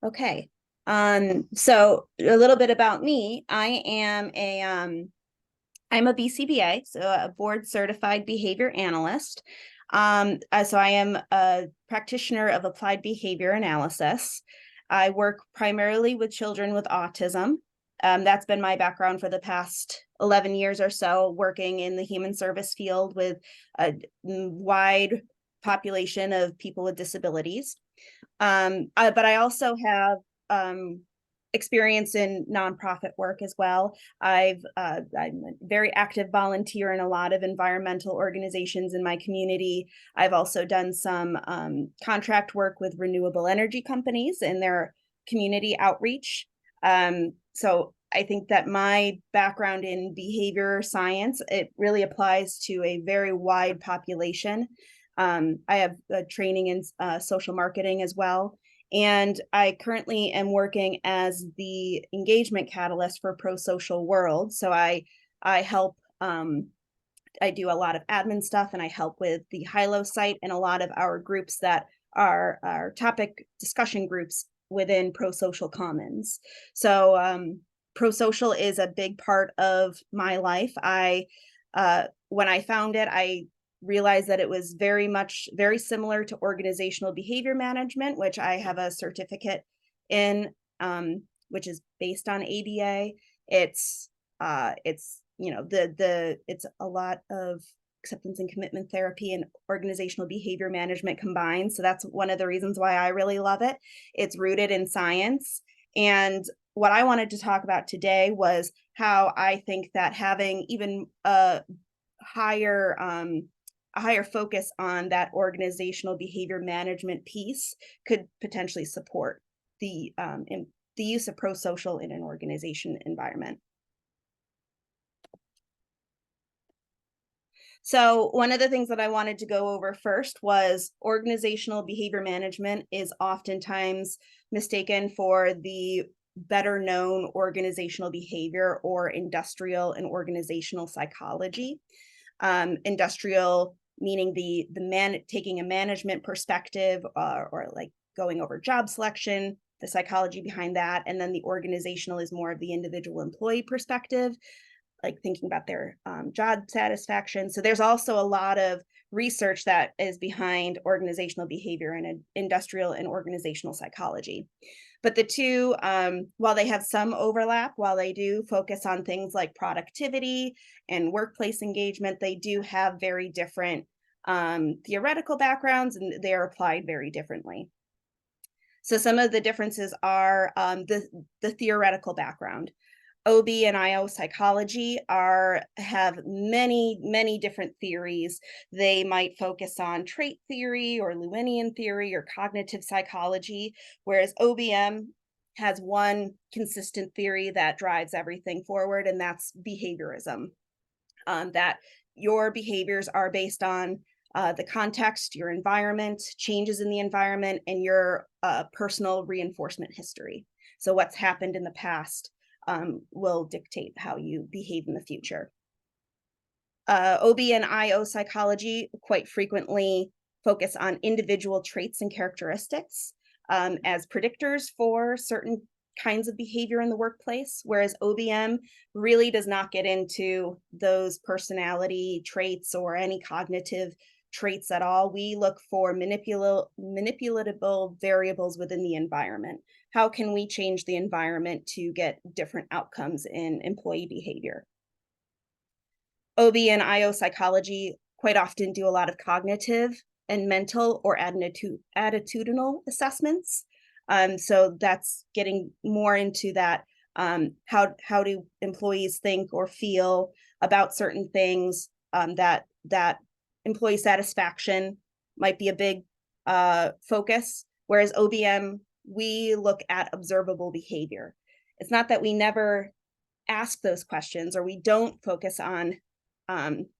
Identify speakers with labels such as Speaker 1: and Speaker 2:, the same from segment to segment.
Speaker 1: Okay. So a little bit about me. I'm a BCBA, so a board certified behavior analyst. So I am a practitioner of applied behavior analysis. I work primarily with children with autism. That's been my background for the past 11 years or so, working in the human service field with a wide population of people with disabilities. But I also have experience in nonprofit work as well. I'm a very active volunteer in a lot of environmental organizations in my community. I've also done some contract work with renewable energy companies in their community outreach. So I think that my background in behavior science, it really applies to a very wide population. I have training in social marketing as well. And I currently am working as the engagement catalyst for ProSocial World. So I help, I do a lot of admin stuff and I help with the Hilo site and a lot of our groups that are our topic discussion groups within ProSocial Commons. So ProSocial is a big part of my life. When I found it, I realized that it was very similar to organizational behavior management, which I have a certificate in, which is based on ABA. It's it's a lot of acceptance and commitment therapy and organizational behavior management combined. So that's one of the reasons why I really love it. It's rooted in science. And what I wanted to talk about today was how I think that having even higher a higher focus on that organizational behavior management piece could potentially support the use of pro-social in an organization environment. So one of the things that I wanted to go over first was organizational behavior management is oftentimes mistaken for the better known organizational behavior or industrial and organizational psychology. Industrial meaning taking a management perspective or like going over job selection, the psychology behind that, and then the organizational is more of the individual employee perspective, like thinking about their job satisfaction. So there's also a lot of research that is behind organizational behavior and industrial and organizational psychology. But the two, while they have some overlap, while they do focus on things like productivity and workplace engagement, they do have very different theoretical backgrounds and they are applied very differently. So some of the differences are the theoretical background. OB and IO psychology have many different theories. They might focus on trait theory or Lewinian theory or cognitive psychology, whereas OBM has one consistent theory that drives everything forward, and that's behaviorism. That your behaviors are based on the context, your environment, changes in the environment, and your personal reinforcement history. So what's happened in the past will dictate how you behave in the future. OB and IO psychology quite frequently focus on individual traits and characteristics as predictors for certain kinds of behavior in the workplace, whereas OBM really does not get into those personality traits or any cognitive traits at all. We look for manipulatable variables within the environment. How can we change the environment to get different outcomes in employee behavior? OB and IO psychology quite often do a lot of cognitive and mental or attitudinal assessments. So that's getting more into that. How do employees think or feel about certain things? That employee satisfaction might be a big focus, whereas OBM, we look at observable behavior. It's not that we never ask those questions or we don't focus on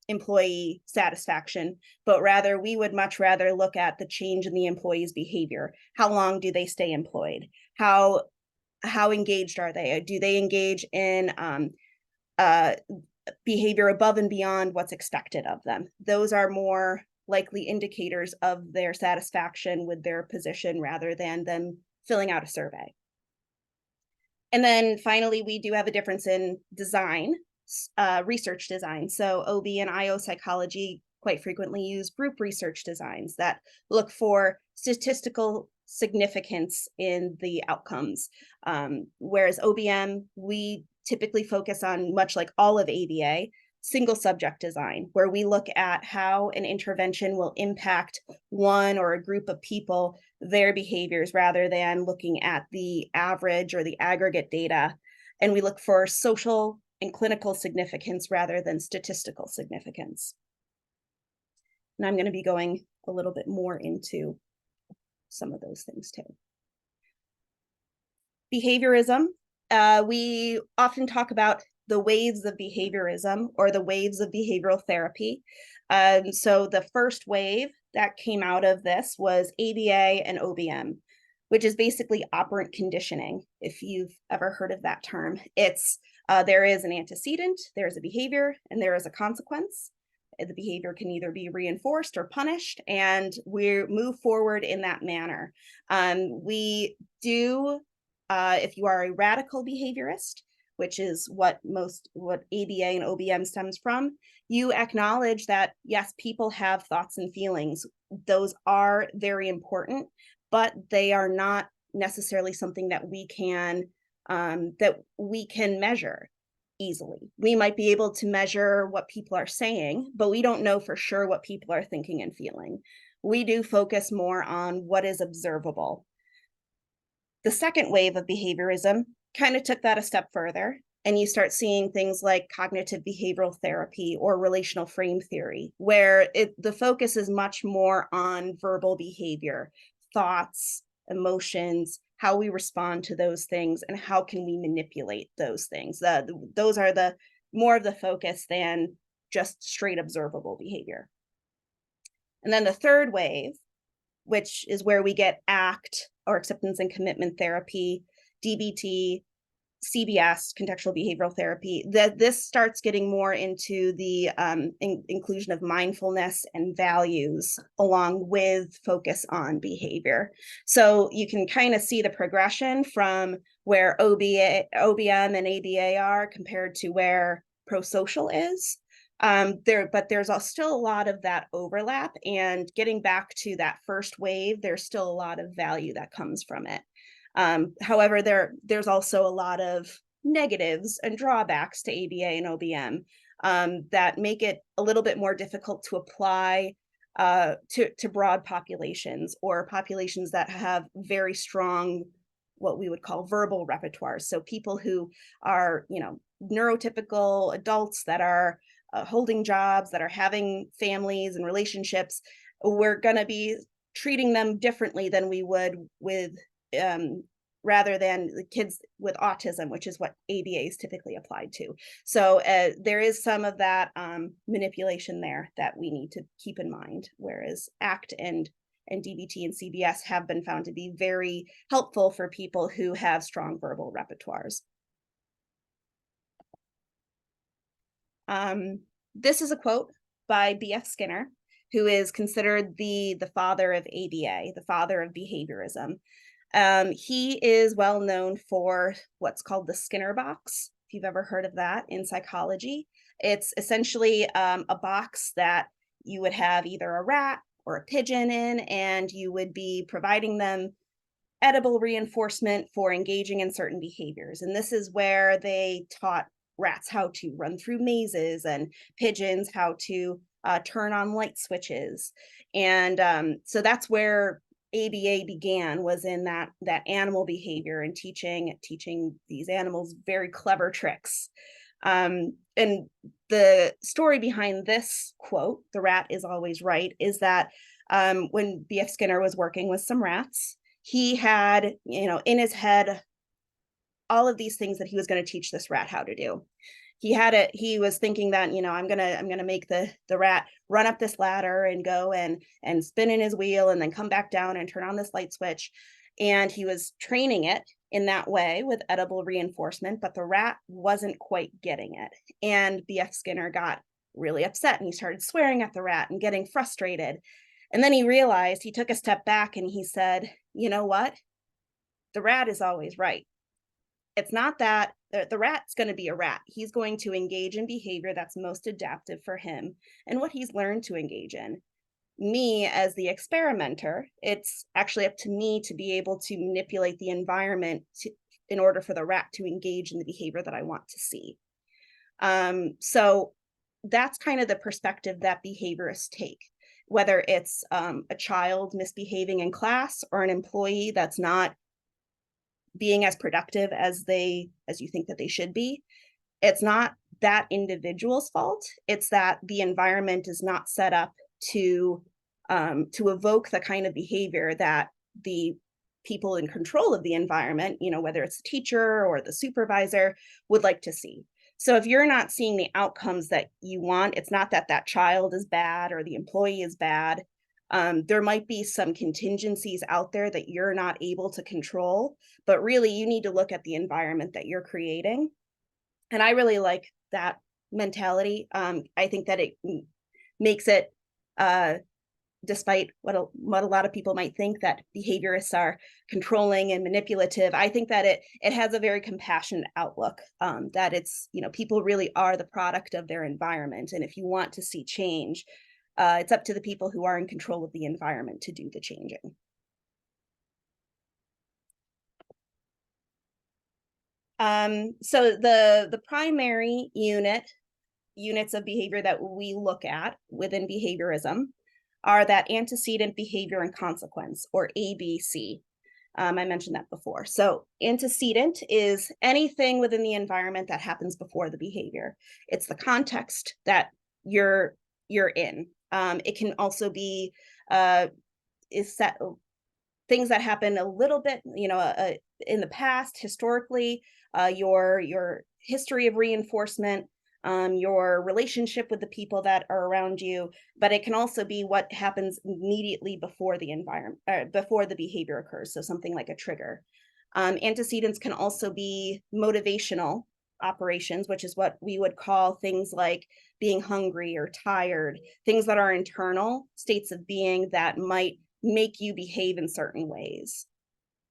Speaker 1: employee satisfaction, but rather we would much rather look at the change in the employee's behavior. How long do they stay employed? How engaged are they? Do they engage in behavior above and beyond what's expected of them? Those are more likely indicators of their satisfaction with their position rather than them filling out a survey. And then finally, we do have a difference in design, research design. So OB and IO psychology quite frequently use group research designs that look for statistical significance in the outcomes. Whereas OBM, we typically focus on, much like all of ABA, single subject design, where we look at how an intervention will impact one or a group of people, their behaviors, rather than looking at the average or the aggregate data. And we look for social and clinical significance rather than statistical significance. And I'm going to be going a little bit more into some of those things too. Behaviorism. We often talk about the waves of behaviorism or the waves of behavioral therapy. So the first wave that came out of this was ABA and OBM, which is basically operant conditioning, if you've ever heard of that term. It's there is an antecedent, there's a behavior, and there is a consequence. The behavior can either be reinforced or punished, and we move forward in that manner. We do, if you are a radical behaviorist, which is what ABA and OBM stems from, you acknowledge that, yes, people have thoughts and feelings. Those are very important, but they are not necessarily something that we can measure easily. We might be able to measure what people are saying, but we don't know for sure what people are thinking and feeling. We do focus more on what is observable. The second wave of behaviorism kind of took that a step further, and you start seeing things like cognitive behavioral therapy or relational frame theory, where the focus is much more on verbal behavior, thoughts, emotions, how we respond to those things, and how can we manipulate those things. Those are the more of the focus than just straight observable behavior. And then the third wave, which is where we get ACT, or acceptance and commitment therapy, DBT, CBS, contextual behavioral therapy, this starts getting more into the inclusion of mindfulness and values along with focus on behavior. So you can kind of see the progression from where OBM and ABA are compared to where ProSocial is. But there's still a lot of that overlap, and getting back to that first wave, there's still a lot of value that comes from it. However, there's also a lot of negatives and drawbacks to ABA and OBM that make it a little bit more difficult to apply to broad populations, or populations that have very strong, what we would call verbal repertoires. So people who are, neurotypical adults that are holding jobs, that are having families and relationships, we're going to be treating them differently than we would with rather than the kids with autism, which is what ABA is typically applied to. So there is some of that manipulation there that we need to keep in mind, whereas ACT and DBT and CBS have been found to be very helpful for people who have strong verbal repertoires. This is a quote by B.F. Skinner, who is considered the father of ABA, the father of behaviorism. He is well known for what's called the Skinner box, if you've ever heard of that in psychology. It's essentially a box that you would have either a rat or a pigeon in, and you would be providing them edible reinforcement for engaging in certain behaviors. And this is where they taught rats how to run through mazes, and pigeons how to turn on light switches. And so that's where ABA began, was in that animal behavior and teaching these animals very clever tricks. And the story behind this quote, "The rat is always right," is that when B.F. Skinner was working with some rats, he had, in his head all of these things that he was going to teach this rat how to do. He was thinking that, I'm gonna make the rat run up this ladder and go and spin in his wheel and then come back down and turn on this light switch. And he was training it in that way with edible reinforcement, but the rat wasn't quite getting it. And B.F. Skinner got really upset, and he started swearing at the rat and getting frustrated. And then he realized, he took a step back and he said, "You know what? the rat is always right. It's not that the rat's going to be a rat. He's going to engage in behavior that's most adaptive for him and what he's learned to engage in. Me as the experimenter, it's actually up to me to be able to manipulate the environment in order for the rat to engage in the behavior that I want to see. So that's kind of the perspective that behaviorists take, whether it's a child misbehaving in class or an employee that's not being as productive as you think that they should be. It's not that individual's fault. It's that the environment is not set up to evoke the kind of behavior that the people in control of the environment, whether it's the teacher or the supervisor, would like to see. So if you're not seeing the outcomes that you want, it's not that that child is bad or the employee is bad. There might be some contingencies out there that you're not able to control, but really you need to look at the environment that you're creating. And I really like that mentality. I think that it makes it, despite what a lot of people might think, that behaviorists are controlling and manipulative. I think that it has a very compassionate outlook, that it's, people really are the product of their environment. And if you want to see change, it's up to the people who are in control of the environment to do the changing. So the primary units of behavior that we look at within behaviorism are that antecedent, behavior, and consequence, or ABC. I mentioned that before. So antecedent is anything within the environment that happens before the behavior. It's the context that you're in. It can also be things that happen a little bit, in the past, historically, your history of reinforcement, your relationship with the people that are around you, but it can also be what happens immediately before the environment, before the behavior occurs. So something like a trigger. Antecedents can also be motivational operations, which is what we would call things like being hungry or tired, things that are internal states of being that might make you behave in certain ways.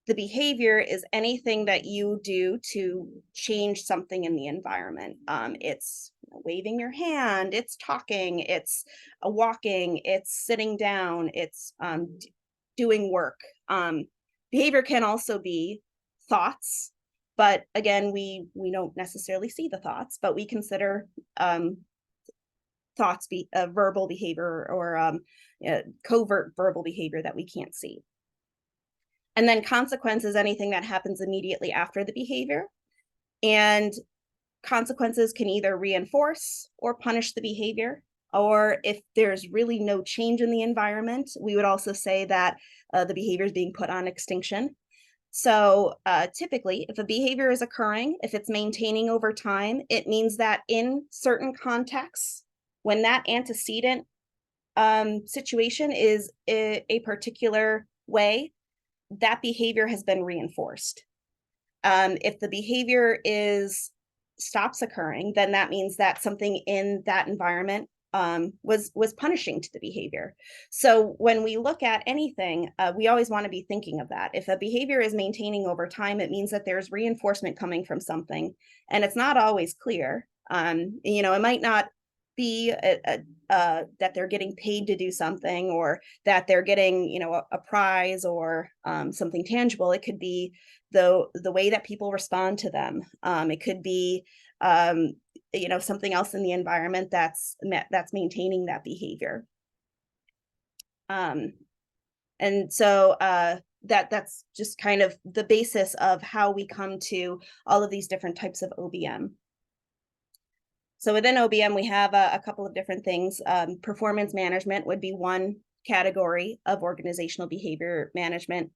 Speaker 1: The behavior is anything that you do to change something in the environment. It's waving your hand, it's talking, it's walking, it's sitting down, it's doing work. Behavior can also be thoughts, but again, we don't necessarily see the thoughts, but we consider thoughts be verbal behavior or covert verbal behavior that we can't see. And then consequence is anything that happens immediately after the behavior. And consequences can either reinforce or punish the behavior. Or if there's really no change in the environment, we would also say that the behavior is being put on extinction. So typically, if a behavior is occurring, if it's maintaining over time, it means that in certain contexts, when that antecedent situation is a particular way, that behavior has been reinforced. If the behavior stops occurring, then that means that something in that environment was punishing to the behavior. So when we look at anything, we always want to be thinking of that. If a behavior is maintaining over time, it means that there's reinforcement coming from something, and it's not always clear. It might not be that they're getting paid to do something, or that they're getting a prize or something tangible. It could be the way that people respond to them. It could be something else in the environment that's maintaining that behavior. And so that's just kind of the basis of how we come to all of these different types of OBM. So within OBM, we have a couple of different things. Performance management would be one category of organizational behavior management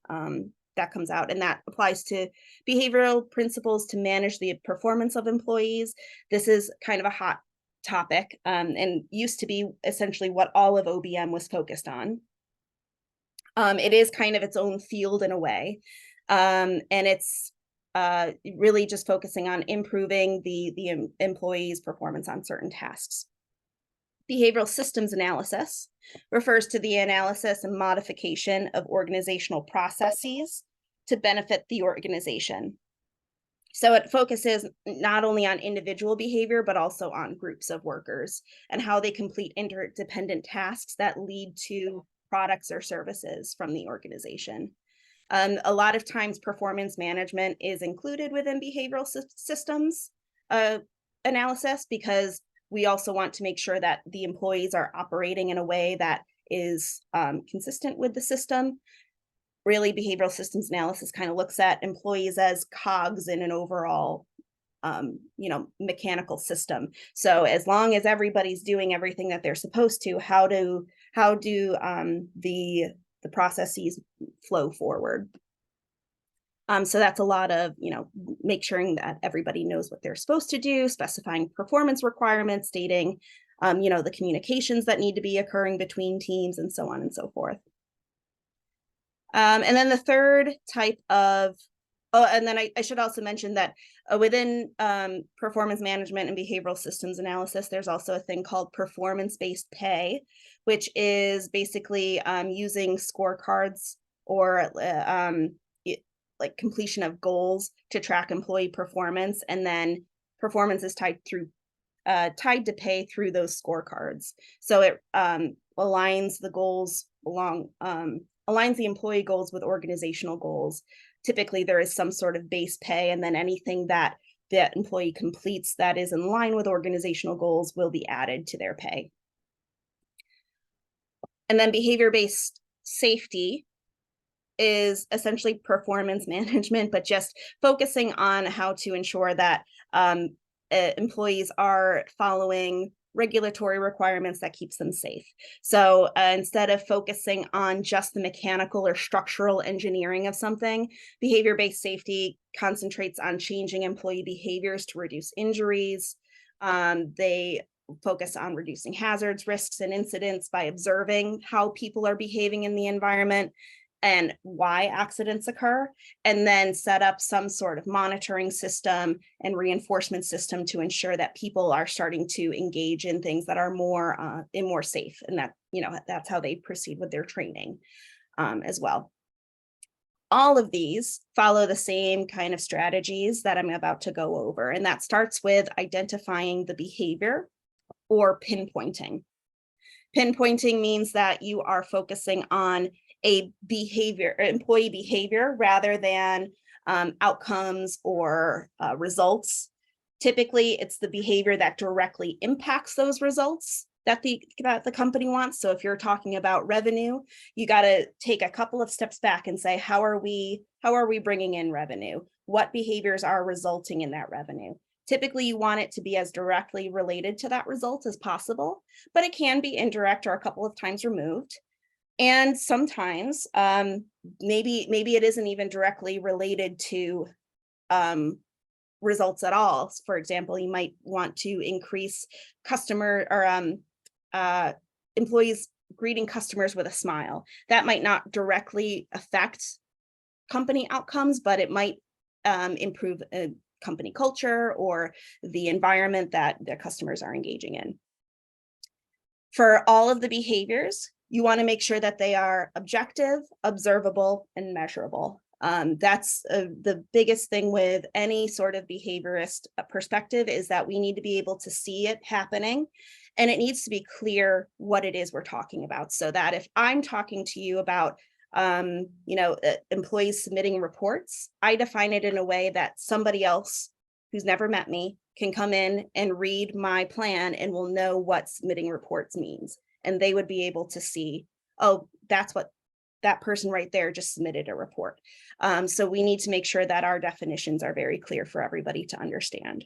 Speaker 1: that comes out, and that applies to behavioral principles to manage the performance of employees. This is kind of a hot topic and used to be essentially what all of OBM was focused on. It is kind of its own field in a way, and it's really just focusing on improving the employee's performance on certain tasks. Behavioral systems analysis refers to the analysis and modification of organizational processes to benefit the organization. So it focuses not only on individual behavior, but also on groups of workers and how they complete interdependent tasks that lead to products or services from the organization. A lot of times, performance management is included within behavioral systems uh, analysis, because we also want to make sure that the employees are operating in a way that is consistent with the system. Really, behavioral systems analysis kind of looks at employees as cogs in an overall mechanical system. So as long as everybody's doing everything that they're supposed to, how do the processes flow forward? So that's a lot of, make sure that everybody knows what they're supposed to do, specifying performance requirements, stating, the communications that need to be occurring between teams, and so on and so forth. And then the third type of, and then I should also mention that within performance management and behavioral systems analysis, there's also a thing called performance-based pay, which is basically using scorecards or like completion of goals to track employee performance, and then performance is tied to pay through those scorecards. So it aligns the goals aligns the employee goals with organizational goals. Typically, there is some sort of base pay, and then anything that the employee completes that is in line with organizational goals will be added to their pay. And then behavior-based safety is essentially performance management, but just focusing on how to ensure that employees are following regulatory requirements that keeps them safe. So instead of focusing on just the mechanical or structural engineering of something, behavior-based safety concentrates on changing employee behaviors to reduce injuries. They focus on reducing hazards, risks, and incidents by observing how people are behaving in the environment and why accidents occur, and then set up some sort of monitoring system and reinforcement system to ensure that people are starting to engage in things that are more safe, and that that's how they proceed with their training as well. All of these follow the same kind of strategies that I'm about to go over, and that starts with identifying the behavior or pinpointing. Pinpointing means that you are focusing on a behavior, employee behavior, rather than outcomes or results. Typically, it's the behavior that directly impacts those results that the company wants. So if you're talking about revenue, you got to take a couple of steps back and say, how are we bringing in revenue? What behaviors are resulting in that revenue? Typically, you want it to be as directly related to that result as possible, but it can be indirect or a couple of times removed. And sometimes maybe it isn't even directly related to results at all. For example, you might want to increase customer or employees greeting customers with a smile. That might not directly affect company outcomes, but it might improve company culture or the environment that the customers are engaging in. For all of the behaviors, you want to make sure that they are objective, observable, and measurable. That's the biggest thing with any sort of behaviorist perspective, is that we need to be able to see it happening, and it needs to be clear what it is we're talking about, so that if I'm talking to you about employees submitting reports, I define it in a way that somebody else who's never met me can come in and read my plan and will know what submitting reports means. And they would be able to see, oh, that's what that person right there just submitted a report. So we need to make sure that our definitions are very clear for everybody to understand.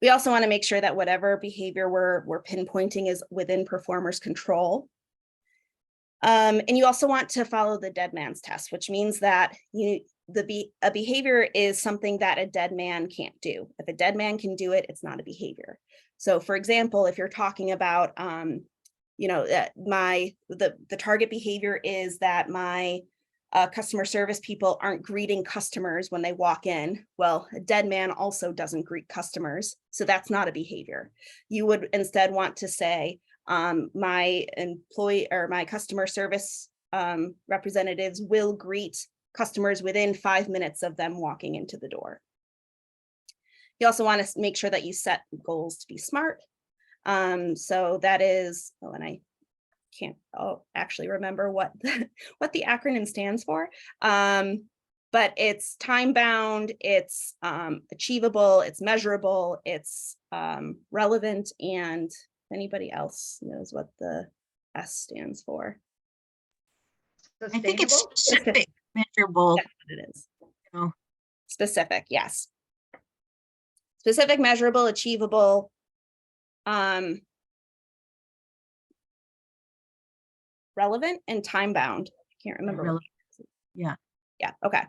Speaker 1: We also want to make sure that whatever behavior we're pinpointing is within performers' control. And you also want to follow the dead man's test, which means that a behavior is something that a dead man can't do. If a dead man can do it, it's not a behavior. So, for example, if you're talking about, the target behavior is that my customer service people aren't greeting customers when they walk in. Well, a dead man also doesn't greet customers, so that's not a behavior. You would instead want to say, my employee or my customer service representatives will greet customers within 5 minutes of them walking into the door. You also want to make sure that you set goals to be SMART. So that is, oh, and I can't actually remember what the acronym stands for. But it's time bound, it's achievable, it's measurable, it's relevant, and anybody else knows what the S stands for?
Speaker 2: I think it's specific, measurable.
Speaker 1: That's what it is.
Speaker 2: You know.
Speaker 1: Specific, yes. Specific, measurable, achievable. Relevant and time bound. I can't remember.
Speaker 2: Yeah.
Speaker 1: Yeah. Okay.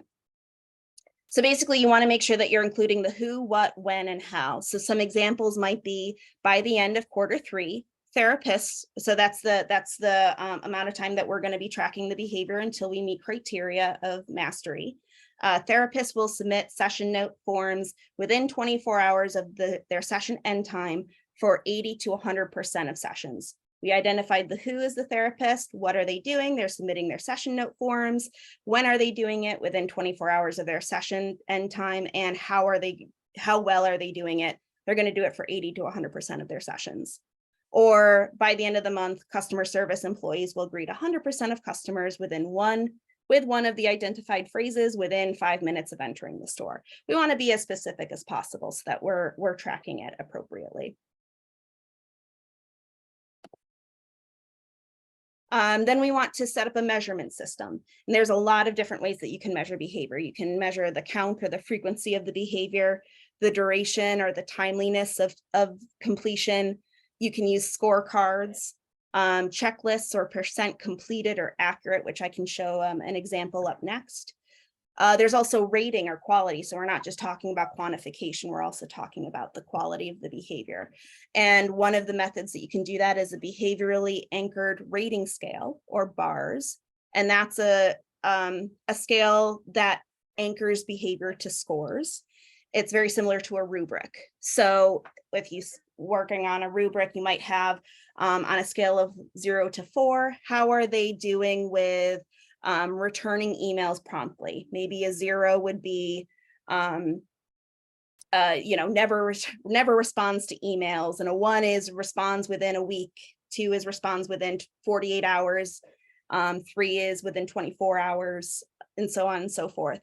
Speaker 1: So basically you want to make sure that you're including the who, what, when, and how. So some examples might be by the end of Q3, therapists. So that's the amount of time that we're going to be tracking the behavior until we meet criteria of mastery. Therapists will submit session note forms within 24 hours of their session end time for 80 to 100% of sessions. We identified the who is the therapist, what are they doing? They're submitting their session note forms. When are they doing it? Within 24 hours of their session end time, and how well are they doing it? They're going to do it for 80 to 100% of their sessions. Or by the end of the month, customer service employees will greet 100% of customers with one of the identified phrases within 5 minutes of entering the store. We want to be as specific as possible so that we're tracking it appropriately. Then we want to set up a measurement system. And there's a lot of different ways that you can measure behavior. You can measure the count or the frequency of the behavior, the duration or the timeliness of completion. You can use scorecards, checklists, or percent completed or accurate, which I can show an example up next. There's also rating or quality. So we're not just talking about quantification, we're also talking about the quality of the behavior. And one of the methods that you can do that is a behaviorally anchored rating scale, or BARS. And that's a scale that anchors behavior to scores. It's very similar to a rubric. So if you working on a rubric, you might have on a scale of 0 to 4, how are they doing with returning emails promptly? Maybe a 0 would be, never responds to emails, and a 1 is responds within a week, 2 is responds within 48 hours, 3 is within 24 hours, and so on and so forth.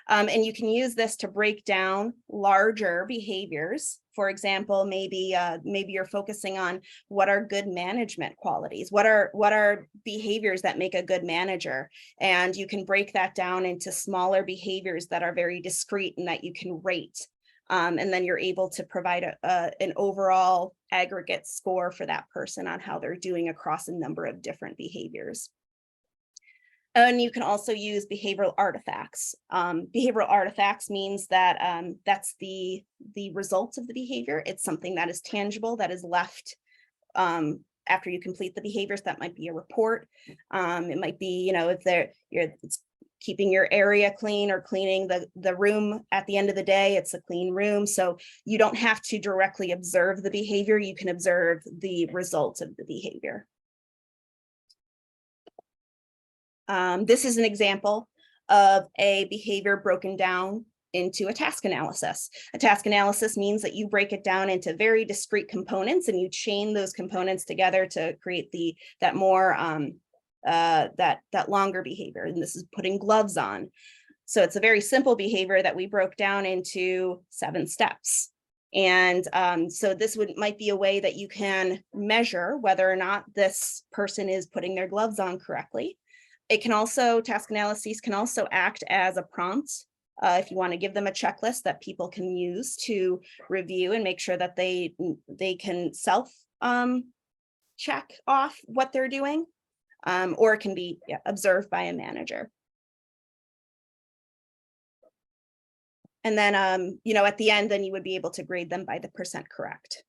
Speaker 1: And you can use this to break down larger behaviors. For example, maybe you're focusing on what are good management qualities, what are behaviors that make a good manager, and you can break that down into smaller behaviors that are very discrete and that you can rate. And then you're able to provide an overall aggregate score for that person on how they're doing across a number of different behaviors. And you can also use behavioral artifacts. Behavioral artifacts means that that's the result of the behavior. It's something that is tangible, that is left after you complete the behaviors. That might be a report. It might be, if it's keeping your area clean or cleaning the room at the end of the day, it's a clean room. So you don't have to directly observe the behavior. You can observe the results of the behavior. This is an example of a behavior broken down into a task analysis. A task analysis means that you break it down into very discrete components and you chain those components together to create that longer behavior. And this is putting gloves on. So it's a very simple behavior that we broke down into 7 steps. And so this might be a way that you can measure whether or not this person is putting their gloves on correctly. Task analyses can also act as a prompt if you want to give them a checklist that people can use to review and make sure that they can self check off what they're doing, or it can be observed by a manager. And then, at the end, then you would be able to grade them by the percent correct.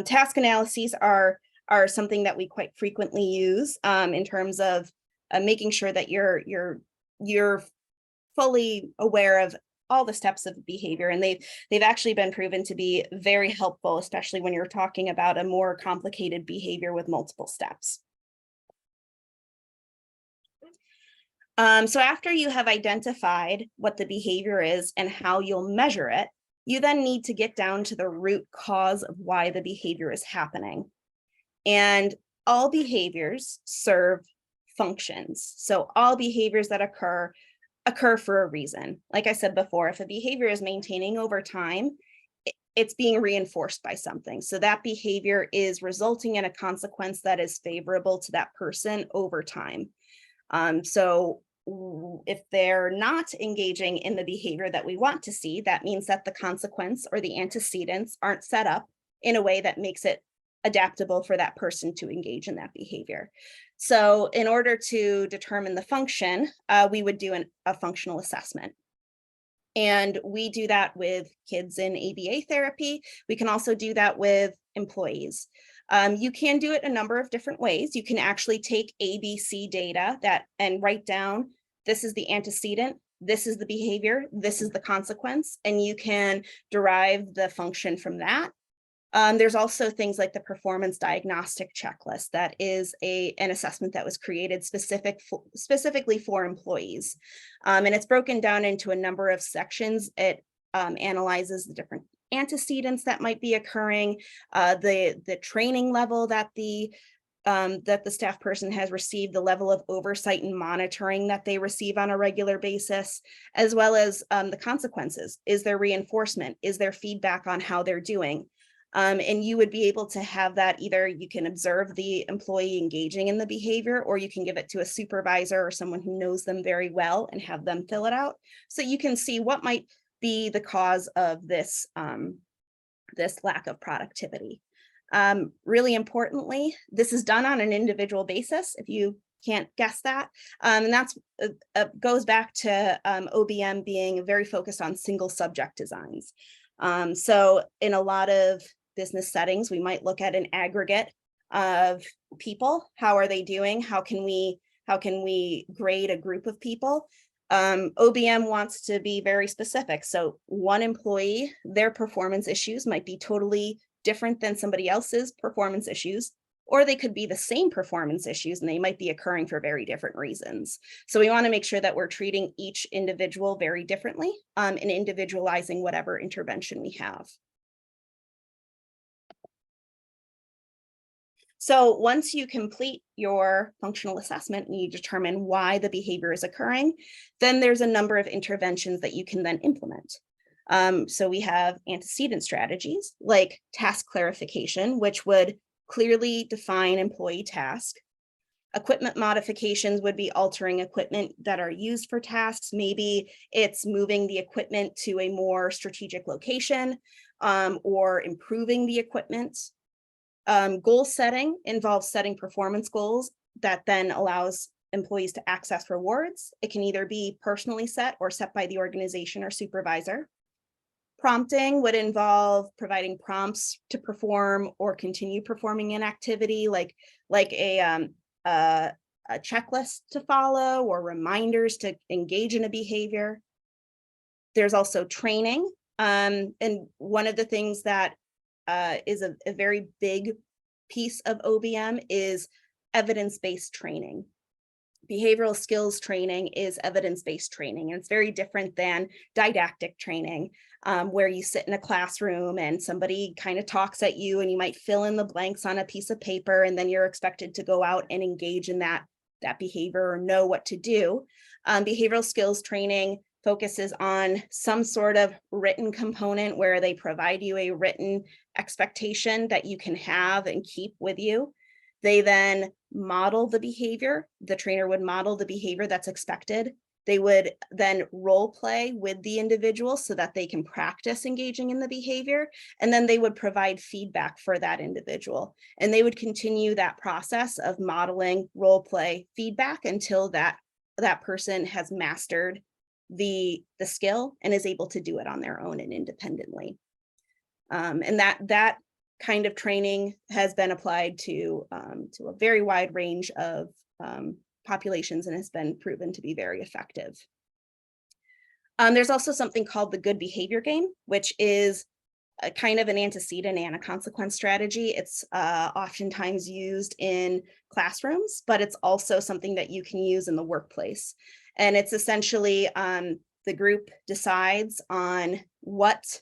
Speaker 1: Task analyses are something that we quite frequently use in terms of making sure that you're fully aware of all the steps of behavior, and they've actually been proven to be very helpful, especially when you're talking about a more complicated behavior with multiple steps. So after you have identified what the behavior is and how you'll measure it, you then need to get down to the root cause of why the behavior is happening. And all behaviors serve functions. So all behaviors that occur for a reason. Like I said before, if a behavior is maintaining over time, it's being reinforced by something. So that behavior is resulting in a consequence that is favorable to that person over time. So if they're not engaging in the behavior that we want to see, that means that the consequence or the antecedents aren't set up in a way that makes it adaptable for that person to engage in that behavior. So in order to determine the function, we would do a functional assessment. And we do that with kids in ABA therapy. We can also do that with employees. You can do it a number of different ways. You can actually take ABC data and write down, this is the antecedent, this is the behavior, this is the consequence, and you can derive the function from that. There's also things like the performance diagnostic checklist. That is an assessment that was created specifically for employees. And it's broken down into a number of sections. It analyzes the different antecedents that might be occurring, the training level that the staff person has received, the level of oversight and monitoring that they receive on a regular basis, as well as the consequences. Is there reinforcement? Is there feedback on how they're doing? And you would be able to have that, either you can observe the employee engaging in the behavior, or you can give it to a supervisor or someone who knows them very well and have them fill it out. So you can see what might be the cause of this, this lack of productivity. Really importantly, this is done on an individual basis, if you can't guess that. And that's goes back to OBM being very focused on single subject designs. So in a lot of business settings, we might look at an aggregate of people. How are they doing? How can we grade a group of people? OBM wants to be very specific. So one employee, their performance issues might be totally different than somebody else's performance issues, or they could be the same performance issues and they might be occurring for very different reasons. So we want to make sure that we're treating each individual very differently, and individualizing whatever intervention we have. So once you complete your functional assessment and you determine why the behavior is occurring, then there's a number of interventions that you can then implement. So we have antecedent strategies like task clarification, which would clearly define employee task. Equipment modifications would be altering equipment that are used for tasks. Maybe it's moving the equipment to a more strategic location, or improving the equipment. Goal setting involves setting performance goals that then allows employees to access rewards. It can either be personally set or set by the organization or supervisor. Prompting would involve providing prompts to perform or continue performing an activity, like a checklist to follow or reminders to engage in a behavior. There's also training. And one of the things that is a very big piece of OBM is evidence-based training. Behavioral skills training is evidence-based training, and it's very different than didactic training, where you sit in a classroom and somebody kind of talks at you and you might fill in the blanks on a piece of paper, and then you're expected to go out and engage in that behavior or know what to do. Behavioral skills training focuses on some sort of written component where they provide you a written expectation that you can have and keep with you. They then model the behavior. The trainer would model the behavior that's expected. They would then role play with the individual so that they can practice engaging in the behavior. And then they would provide feedback for that individual. And they would continue that process of modeling, role play, feedback until that person has mastered the skill and is able to do it on their own and independently. And that kind of training has been applied to a very wide range of populations and has been proven to be very effective. There's also something called the good behavior game, which is a kind of an antecedent and a consequence strategy. It's oftentimes used in classrooms, but it's also something that you can use in the workplace. And it's essentially the group decides on what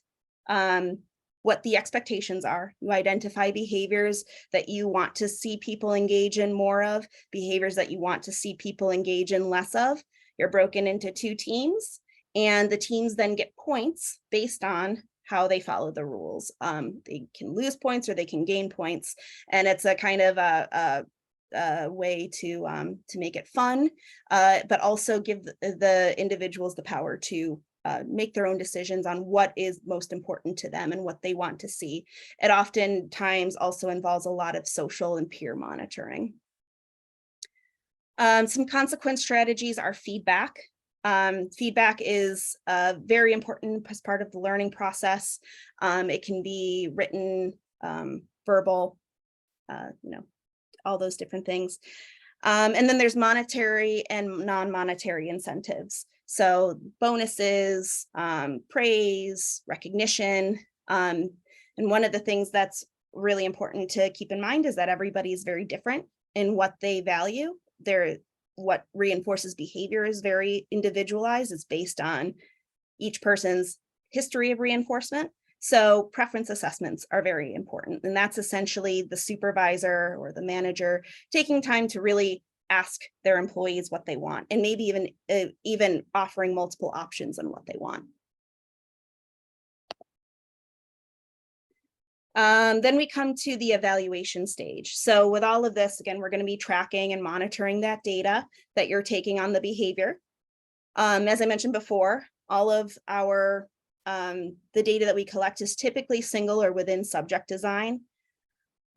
Speaker 1: the expectations are. You identify behaviors that you want to see people engage in more of, behaviors that you want to see people engage in less of. You're broken into 2 teams, and the teams then get points based on how they follow the rules. They can lose points or they can gain points, and it's a kind of a way to make it fun, but also give the individuals the power to make their own decisions on what is most important to them and what they want to see. It oftentimes also involves a lot of social and peer monitoring. Some consequence strategies are feedback. Feedback is very important as part of the learning process. It can be written, verbal, all those different things. And then there's monetary and non-monetary incentives. So bonuses, praise, recognition. And one of the things that's really important to keep in mind is that everybody is very different in what they value. What reinforces behavior is very individualized. It's based on each person's history of reinforcement. So preference assessments are very important. And that's essentially the supervisor or the manager taking time to really ask their employees what they want, and maybe even offering multiple options on what they want. Then we come to the evaluation stage. So with all of this, again, we're going to be tracking and monitoring that data that you're taking on the behavior. As I mentioned before, all of our the data that we collect is typically single or within subject design.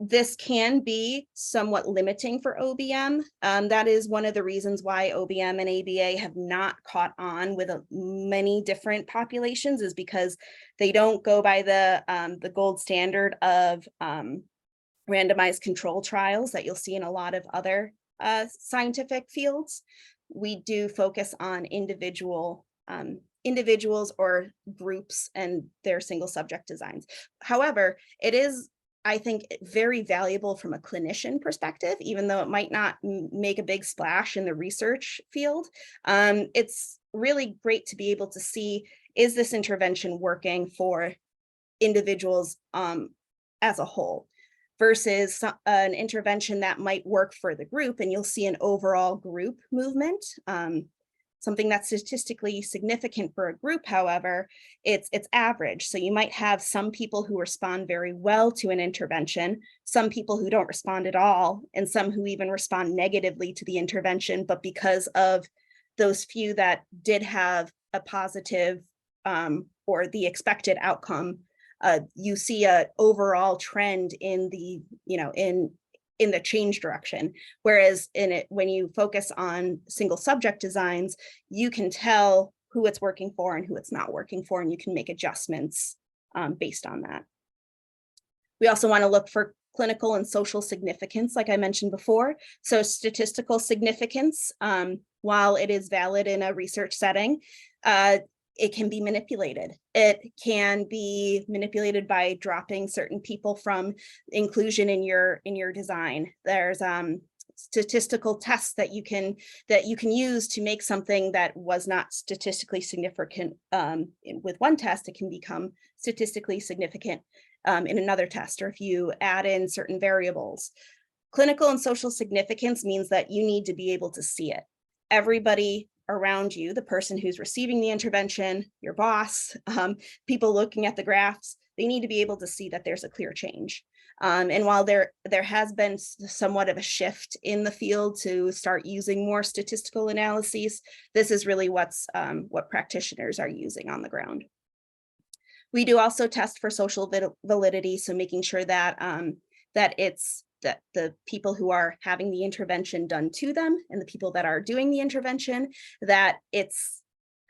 Speaker 1: This can be somewhat limiting for OBM. That is one of the reasons why OBM and ABA have not caught on with many different populations, is because they don't go by the gold standard of randomized control trials that you'll see in a lot of other scientific fields. We do focus on individuals or groups and their single subject designs. However, it is, I think, very valuable from a clinician perspective, even though it might not make a big splash in the research field. It's really great to be able to see, is this intervention working for individuals as a whole, versus an intervention that might work for the group, and you'll see an overall group movement. Something that's statistically significant for a group, however, it's average. So you might have some people who respond very well to an intervention, some people who don't respond at all, and some who even respond negatively to the intervention. But because of those few that did have a positive or the expected outcome, you see an overall trend in the, in the change direction. Whereas when you focus on single subject designs, you can tell who it's working for and who it's not working for, and you can make adjustments based on that. We also want to look for clinical and social significance, like I mentioned before. So statistical significance, while it is valid in a research setting, it can be manipulated. It can be manipulated by dropping certain people from inclusion in your design. There's statistical tests that you can use to make something that was not statistically significant with one test. It can become statistically significant in another test, or if you add in certain variables. Clinical and social significance means that you need to be able to see it. Everybody around you, the person who's receiving the intervention, your boss, people looking at the graphs, they need to be able to see that there's a clear change. And while there has been somewhat of a shift in the field to start using more statistical analyses, this is really what practitioners are using on the ground. We do also test for social validity, so making sure that that the people who are having the intervention done to them and the people that are doing the intervention, that it's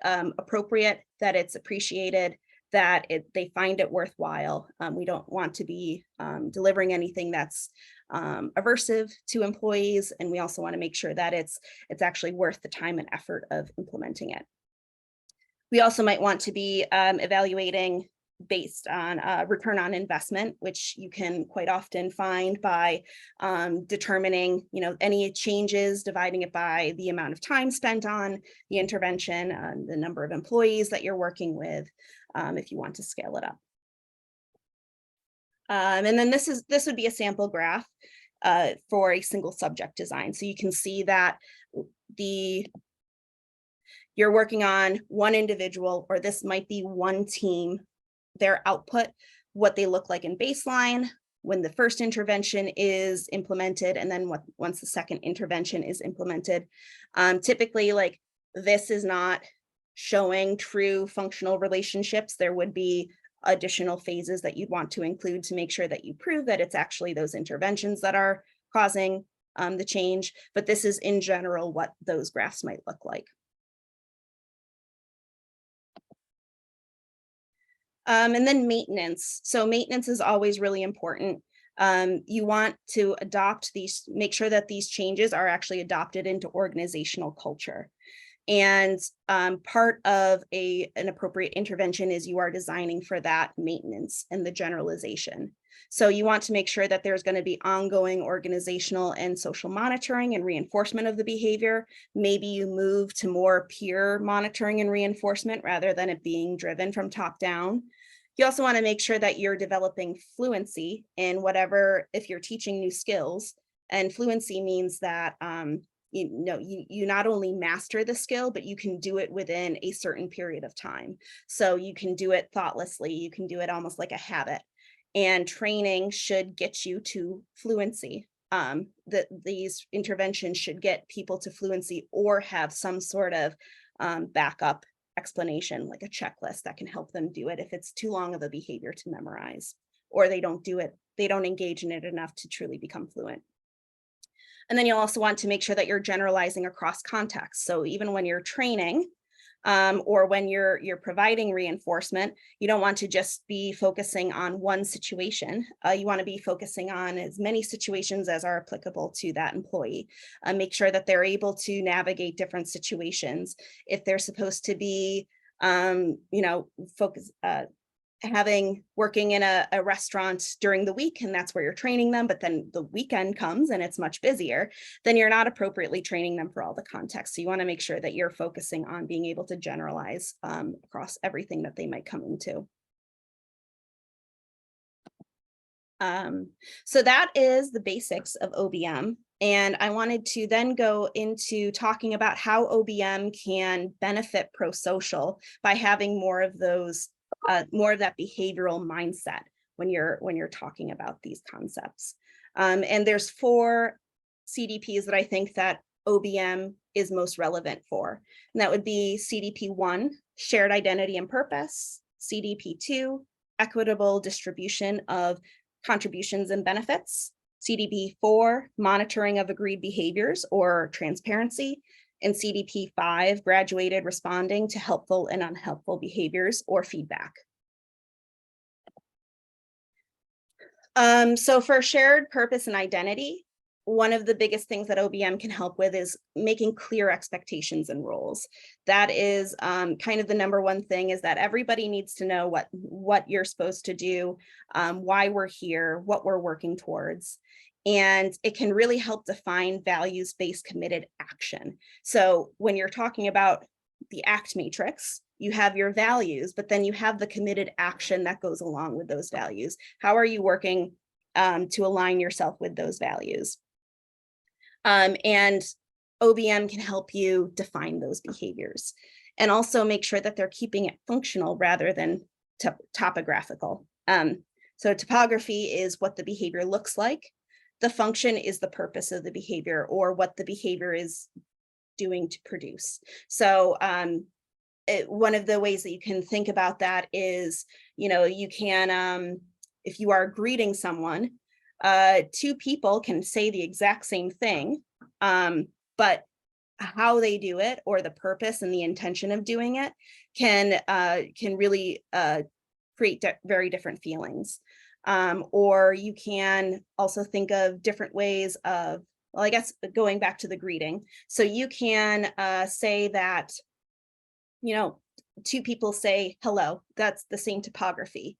Speaker 1: appropriate, that it's appreciated, that they find it worthwhile. We don't want to be delivering anything that's aversive to employees, and we also want to make sure that it's actually worth the time and effort of implementing it. We also might want to be evaluating based on return on investment, which you can quite often find by determining, any changes, dividing it by the amount of time spent on the intervention, the number of employees that you're working with, if you want to scale it up. And then this would be a sample graph for a single subject design. So you can see that you're working on one individual, or this might be one team, their output, what they look like in baseline, when the first intervention is implemented, and then once the second intervention is implemented. Typically, like, this is not showing true functional relationships. There would be additional phases that you'd want to include to make sure that you prove that it's actually those interventions that are causing the change. But this is in general what those graphs might look like. And then maintenance. So maintenance is always really important. You want to make sure that these changes are actually adopted into organizational culture. And part of an appropriate intervention is you are designing for that maintenance and the generalization. So you want to make sure that there's going to be ongoing organizational and social monitoring and reinforcement of the behavior. Maybe you move to more peer monitoring and reinforcement rather than it being driven from top down. You also want to make sure that you're developing fluency in whatever, if you're teaching new skills, and fluency means that you not only master the skill, but you can do it within a certain period of time. So you can do it thoughtlessly, you can do it almost like a habit, and training should get you to fluency. These interventions should get people to fluency or have some sort of backup explanation, like a checklist that can help them do it if it's too long of a behavior to memorize, or they don't engage in it enough to truly become fluent. And then you'll also want to make sure that you're generalizing across contexts. So even when you're training or when you're providing reinforcement, you don't want to just be focusing on one situation. You want to be focusing on as many situations as are applicable to that employee. Make sure that they're able to navigate different situations. If they're supposed to be, working in a restaurant during the week, and that's where you're training them, but then the weekend comes and it's much busier, then you're not appropriately training them for all the context. So you want to make sure that you're focusing on being able to generalize across everything that they might come into. So that is the basics of OBM. And I wanted to then go into talking about how OBM can benefit ProSocial by having more of that behavioral mindset when you're talking about these concepts. And there's 4 CDPs that I think that OBM is most relevant for. And that would be CDP 1, shared identity and purpose, CDP 2, equitable distribution of contributions and benefits, CDP 4, monitoring of agreed behaviors or transparency, and CDP 5, graduated responding to helpful and unhelpful behaviors or feedback. So for shared purpose and identity, one of the biggest things that OBM can help with is making clear expectations and roles. That is kind of the number one thing, is that everybody needs to know what you're supposed to do, why we're here, what we're working towards. And it can really help define values-based committed action. So when you're talking about the ACT matrix, you have your values, but then you have the committed action that goes along with those values. How are you working to align yourself with those values? And OBM can help you define those behaviors and also make sure that they're keeping it functional rather than topographical. So topography is what the behavior looks like. The function is the purpose of the behavior or what the behavior is doing to produce. So one of the ways that you can think about that is, you can, if you are greeting someone, 2 people can say the exact same thing, but how they do it or the purpose and the intention of doing it can really create very different feelings. Or you can also think of different ways of, well, I guess going back to the greeting. So you can say that, two people say hello, that's the same topography.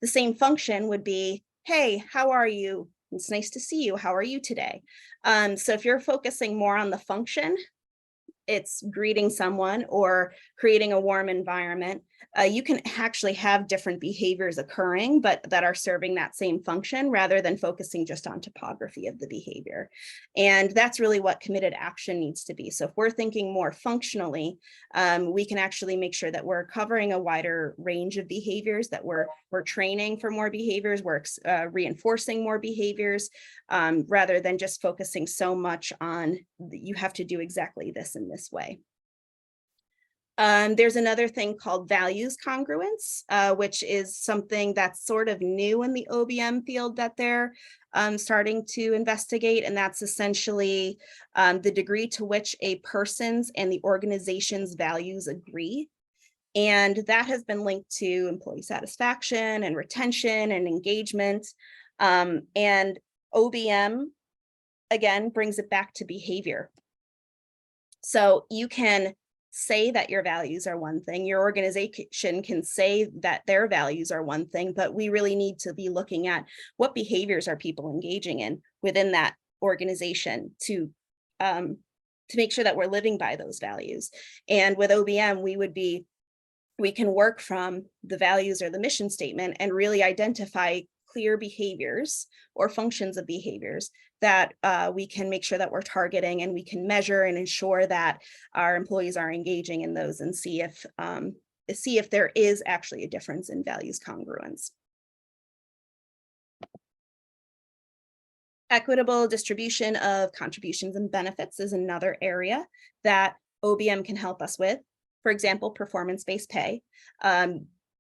Speaker 1: The same function would be, hey, how are you? It's nice to see you. How are you today? So if you're focusing more on the function, it's greeting someone or creating a warm environment. You can actually have different behaviors occurring, but that are serving that same function rather than focusing just on topography of the behavior. And that's really what committed action needs to be. So if we're thinking more functionally, we can actually make sure that we're covering a wider range of behaviors, that we're training for more behaviors, we're reinforcing more behaviors, rather than just focusing so much on you have to do exactly this in this way. There's another thing called values congruence, which is something that's sort of new in the OBM field that they're starting to investigate. And that's essentially the degree to which a person's and the organization's values agree. And that has been linked to employee satisfaction and retention and engagement. And OBM, again, brings it back to behavior. So you can say that your values are one thing, your organization can say that their values are one thing, but we really need to be looking at what behaviors are people engaging in within that organization to make sure that we're living by those values. And with OBM, we can work from the values or the mission statement and really identify clear behaviors or functions of behaviors that we can make sure that we're targeting, and we can measure and ensure that our employees are engaging in those, and see if there is actually a difference in values congruence. Equitable distribution of contributions and benefits is another area that OBM can help us with. For example, performance-based pay.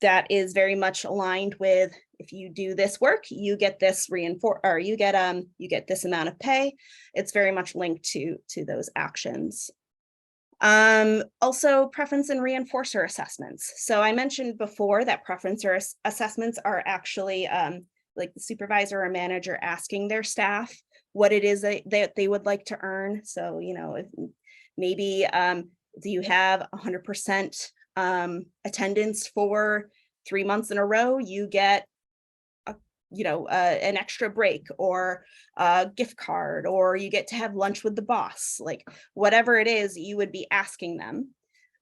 Speaker 1: That is very much aligned with, if you do this work, you get this or you get this amount of pay. It's very much linked to those actions. Also, preference and reinforcer assessments. So I mentioned before that preference or assessments are actually like the supervisor or manager asking their staff what it is that they would like to earn. So, if maybe do you have 100% attendance for 3 months in a row, you get an extra break or a gift card, or you get to have lunch with the boss. Like whatever it is, you would be asking them,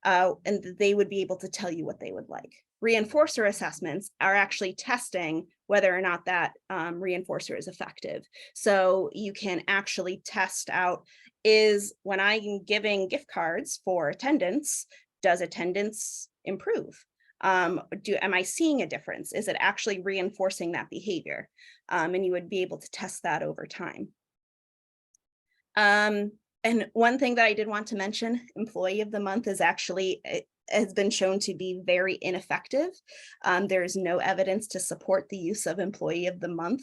Speaker 1: and they would be able to tell you what they would like. Reinforcer assessments are actually testing whether or not that reinforcer is effective. So you can actually test out, is when I'm giving gift cards for attendance, does attendance improve? Am I seeing a difference? Is it actually reinforcing that behavior? And you would be able to test that over time. And one thing that I did want to mention, employee of the month is actually, it has been shown to be very ineffective. There's no evidence to support the use of employee of the month,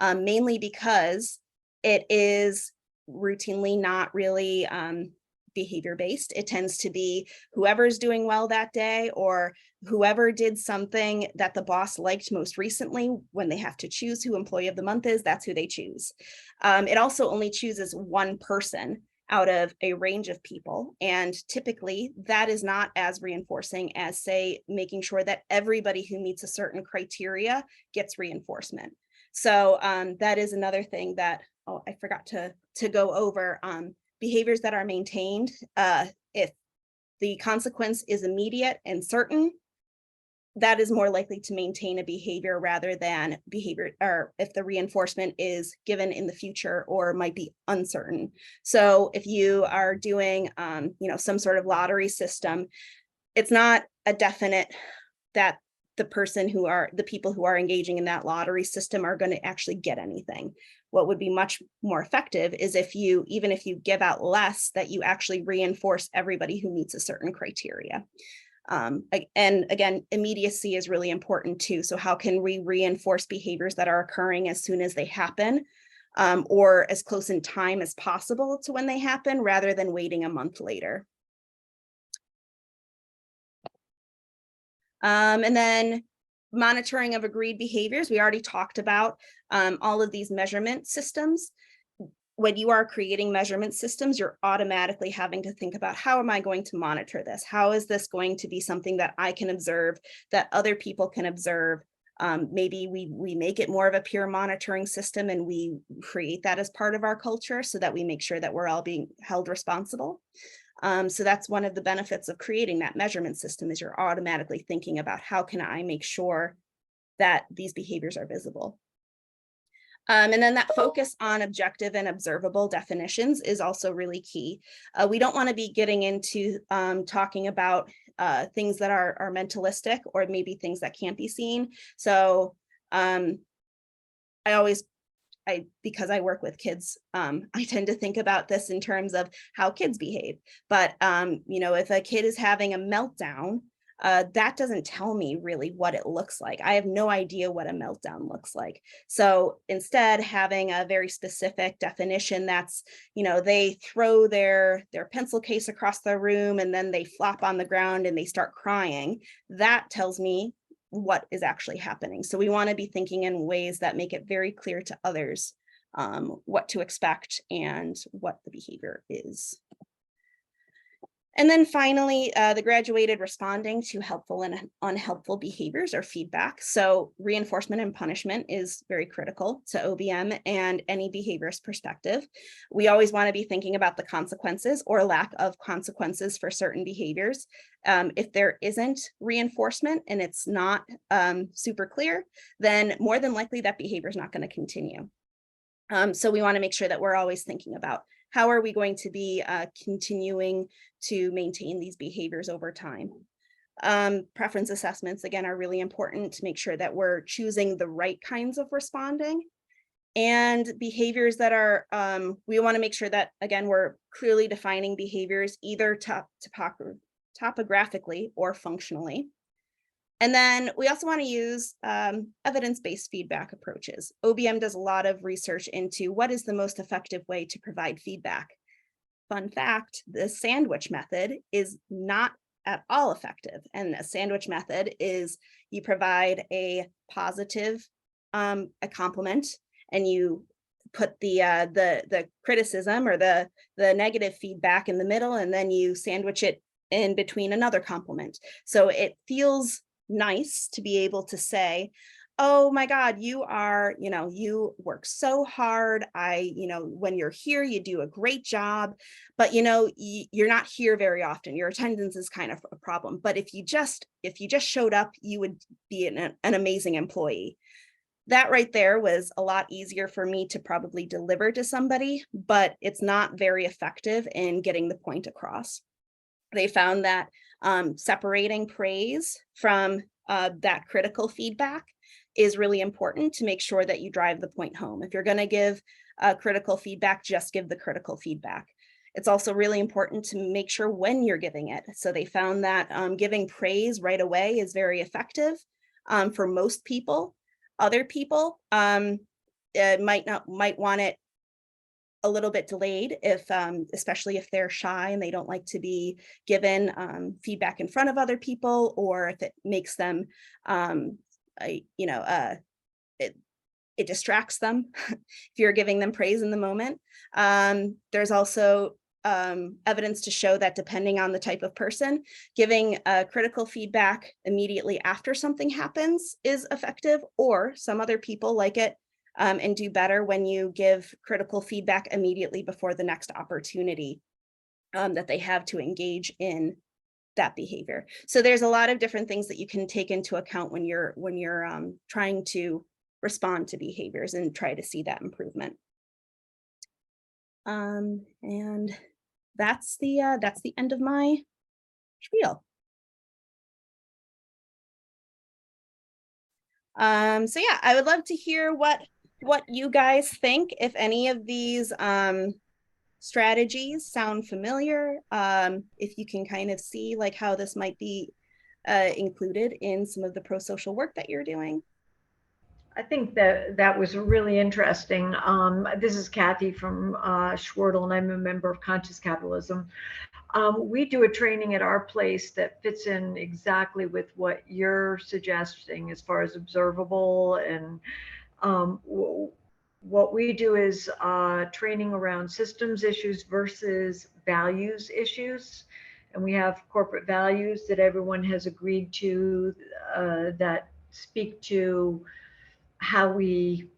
Speaker 1: mainly because it is routinely not really behavior based. It tends to be whoever's doing well that day, or whoever did something that the boss liked most recently. When they have to choose who employee of the month is, that's who they choose. It also only chooses one person out of a range of people. And typically that is not as reinforcing as, say, making sure that everybody who meets a certain criteria gets reinforcement. So that is another thing that, I forgot to go over. Behaviors that are maintained, if the consequence is immediate and certain, that is more likely to maintain a behavior rather than behavior, or if the reinforcement is given in the future or might be uncertain. So if you are doing, some sort of lottery system, it's not a definite that the people who are engaging in that lottery system are going to actually get anything. What would be much more effective is even if you give out less, that you actually reinforce everybody who meets a certain criteria. And again, immediacy is really important too. So how can we reinforce behaviors that are occurring as soon as they happen, or as close in time as possible to when they happen, rather than waiting a month later? And then monitoring of agreed behaviors. We already talked about all of these measurement systems. when you are creating measurement systems, you're automatically having to think about, how am I going to monitor this? How is this going to be something that I can observe, that other people can observe? Maybe we make it more of a peer monitoring system, and we create that as part of our culture so that we make sure that we're all being held responsible. So that's one of the benefits of creating that measurement system, is you're automatically thinking about, how can I make sure that these behaviors are visible? And then that focus on objective and observable definitions is also really key. We don't want to be getting into talking about things that are mentalistic, or maybe things that can't be seen. So I always, because I work with kids, I tend to think about this in terms of how kids behave. But if a kid is having a meltdown, that doesn't tell me really what it looks like. I have no idea what a meltdown looks like. So instead, having a very specific definition, that's, they throw their pencil case across the room and then they flop on the ground and they start crying, that tells me what is actually happening. So we want to be thinking in ways that make it very clear to others what to expect and what the behavior is. And then finally, the graduated responding to helpful and unhelpful behaviors or feedback. So reinforcement and punishment is very critical to OBM and any behaviorist perspective. We always want to be thinking about the consequences or lack of consequences for certain behaviors. If there isn't reinforcement and it's not super clear, then more than likely that behavior is not going to continue. So we want to make sure that we're always thinking about, how are we going to be continuing to maintain these behaviors over time? Preference assessments, again, are really important to make sure that we're choosing the right kinds of responding. And behaviors that are, we want to make sure that, again, we're clearly defining behaviors either topographically or functionally. And then we also want to use evidence-based feedback approaches. OBM does a lot of research into what is the most effective way to provide feedback. Fun fact, the sandwich method is not at all effective. And a sandwich method is, you provide a positive, a compliment, and you put the criticism or the negative feedback in the middle, and then you sandwich it in between another compliment. So it feels nice to be able to say, oh my God, you are, you work so hard. When you're here, you do a great job, but you're not here very often. Your attendance is kind of a problem. But if you just showed up, you would be an amazing employee. That right there was a lot easier for me to probably deliver to somebody, but it's not very effective in getting the point across. They found that separating praise from that critical feedback is really important to make sure that you drive the point home. If you're going to give critical feedback, just give the critical feedback. It's also really important to make sure when you're giving it. So they found that giving praise right away is very effective for most people. Other people might want it a little bit delayed, if especially if they're shy and they don't like to be given feedback in front of other people, or if it makes them it distracts them if you're giving them praise in the moment. There's also evidence to show that depending on the type of person, giving critical feedback immediately after something happens is effective, or some other people like it and do better when you give critical feedback immediately before the next opportunity that they have to engage in that behavior. So there's a lot of different things that you can take into account when you're trying to respond to behaviors and try to see that improvement. And that's the end of my spiel. So yeah, I would love to hear what you guys think, if any of these strategies sound familiar, if you can kind of see like how this might be included in some of the pro-social work that you're doing.
Speaker 3: I think that was really interesting. This is Kathy from Schwartel, and I'm a member of Conscious Capitalism. We do a training at our place that fits in exactly with what you're suggesting as far as observable and what we do is training around systems issues versus values issues. And we have corporate values that everyone has agreed to that speak to how we,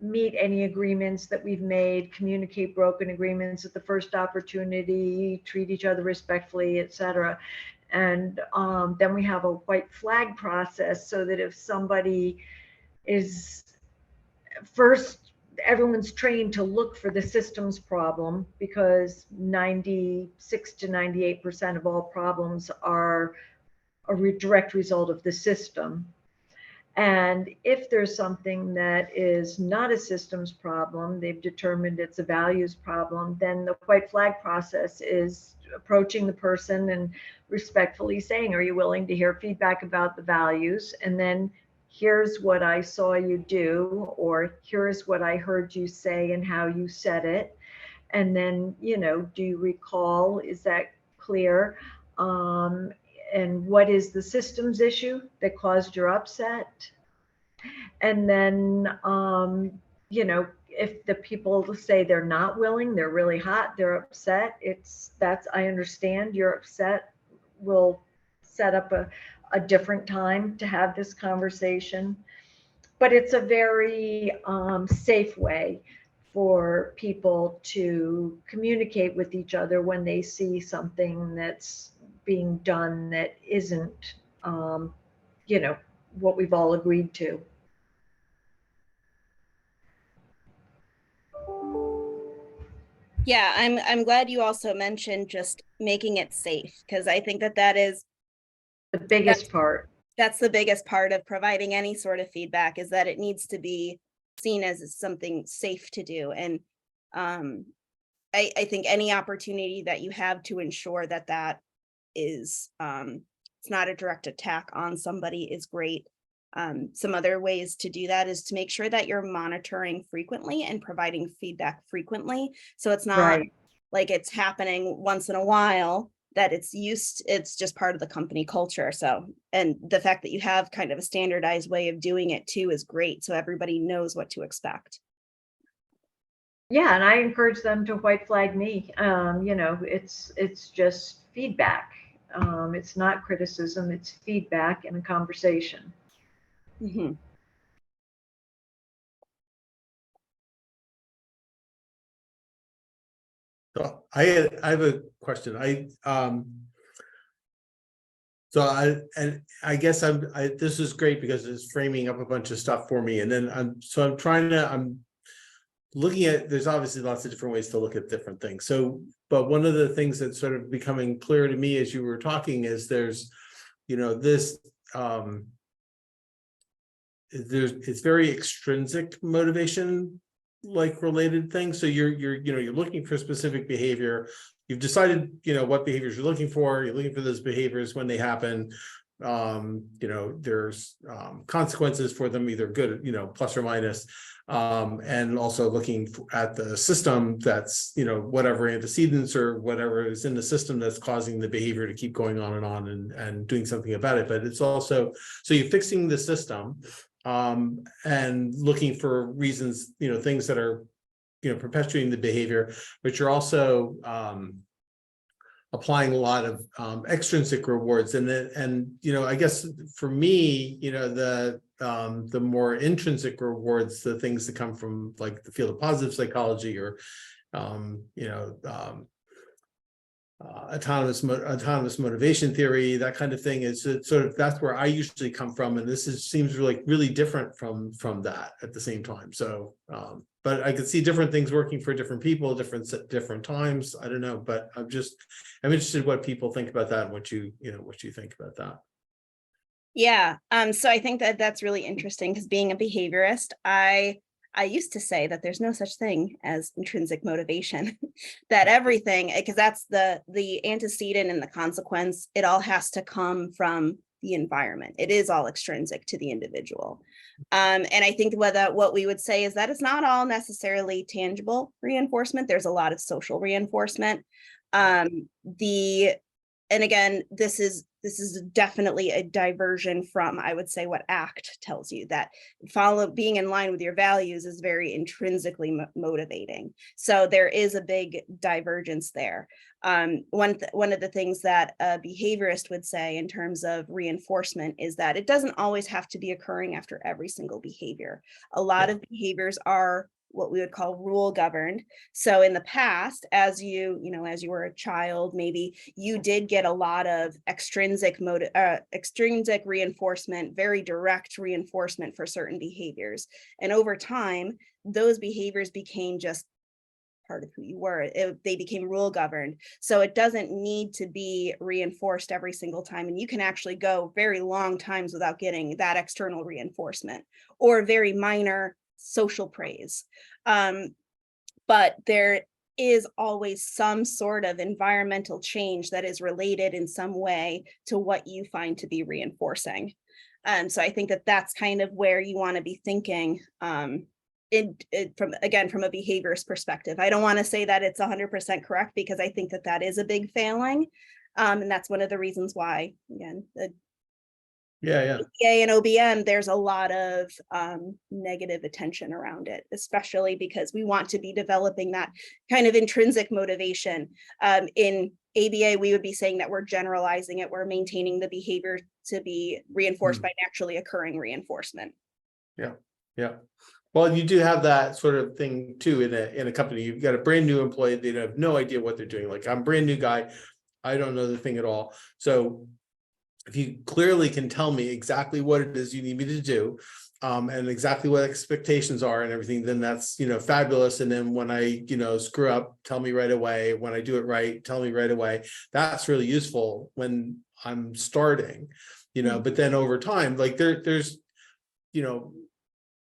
Speaker 3: meet any agreements that we've made, communicate broken agreements at the first opportunity, treat each other respectfully, etc. And then we have a white flag process so that if somebody is first, everyone's trained to look for the systems problem because 96 to 98% of all problems are a direct result of the system. And if there's something that is not a systems problem, they've determined it's a values problem, then the white flag process is approaching the person and respectfully saying, are you willing to hear feedback about the values? And then here's what I saw you do, or here's what I heard you say and how you said it. And then, do you recall, is that clear? And what is the systems issue that caused your upset? And then, if the people say they're not willing, they're really hot, they're upset, I understand you're upset. We'll set up a different time to have this conversation. But it's a very safe way for people to communicate with each other when they see something that's being done that isn't, what we've all agreed to.
Speaker 1: Yeah, I'm glad you also mentioned just making it safe, because I think that is
Speaker 3: The biggest part.
Speaker 1: That's the biggest part of providing any sort of feedback, is that it needs to be seen as something safe to do. And I think any opportunity that you have to ensure that is it's not a direct attack on somebody is great. Some other ways to do that is to make sure that you're monitoring frequently and providing feedback frequently. So it's not
Speaker 3: Right.
Speaker 1: like it's happening once in a while, that it's just part of the company culture. So, and the fact that you have kind of a standardized way of doing it too is great. So everybody knows what to expect.
Speaker 3: Yeah, and I encourage them to white flag me. It's just feedback. It's not criticism, it's feedback and a conversation.
Speaker 1: Mm-hmm.
Speaker 4: So I have a question. I guess this is great because it's framing up a bunch of stuff for me. And then I'm looking at, there's obviously lots of different ways to look at different things. So, but one of the things that's sort of becoming clear to me as you were talking is there's it's very extrinsic motivation, like related things. So you're looking for specific behavior. You've decided, what behaviors you're looking for. You're looking for those behaviors when they happen. There's consequences for them, either good, plus or minus. And also looking at the system that's, whatever antecedents or whatever is in the system that's causing the behavior to keep going on and doing something about it. But it's also, so you're fixing the system and looking for reasons, things that are, perpetuating the behavior, but you're also applying a lot of extrinsic rewards. And I guess for me, the more intrinsic rewards, the things that come from like the field of positive psychology or autonomous motivation theory, that kind of thing, is sort of, that's where I usually come from, and seems really different from that at the same time. So but I could see different things working for different people, different times. I don't know, but I'm interested what people think about that and what you think about that.
Speaker 1: Yeah. So I think that's really interesting, because being a behaviorist, I used to say that there's no such thing as intrinsic motivation, that everything, because that's the antecedent and the consequence, it all has to come from the environment. It is all extrinsic to the individual. And I think what we would say is that it's not all necessarily tangible reinforcement. There's a lot of social reinforcement. And again, this is this is definitely a diversion from, I would say, what ACT tells you, that being in line with your values is very intrinsically motivating. So there is a big divergence there. One of the things that a behaviorist would say in terms of reinforcement is that it doesn't always have to be occurring after every single behavior. A lot of behaviors are what we would call rule governed. So in the past, as you were a child, maybe you did get a lot of extrinsic reinforcement, very direct reinforcement for certain behaviors. And over time, those behaviors became just part of who you were. They became rule governed. So it doesn't need to be reinforced every single time. And you can actually go very long times without getting that external reinforcement or very minor social praise. But there is always some sort of environmental change that is related in some way to what you find to be reinforcing. So I think that that's kind of where you want to be thinking from a behaviorist perspective. I don't want to say that it's 100% correct, because I think that is a big failing. And that's one of the reasons why, again, the APA and OBM, there's a lot of negative attention around it, especially because we want to be developing that kind of intrinsic motivation. In ABA, we would be saying that we're generalizing it, we're maintaining the behavior to be reinforced by naturally occurring reinforcement.
Speaker 4: Yeah. Well, you do have that sort of thing too in a company. You've got a brand new employee, they have no idea what they're doing. Like, I'm a brand new guy, I don't know the thing at all. So if you clearly can tell me exactly what it is you need me to do, and exactly what expectations are and everything, then that's, fabulous. And then when I, screw up, tell me right away. When I do it right, tell me right away. That's really useful when I'm starting, but then over time, like there's,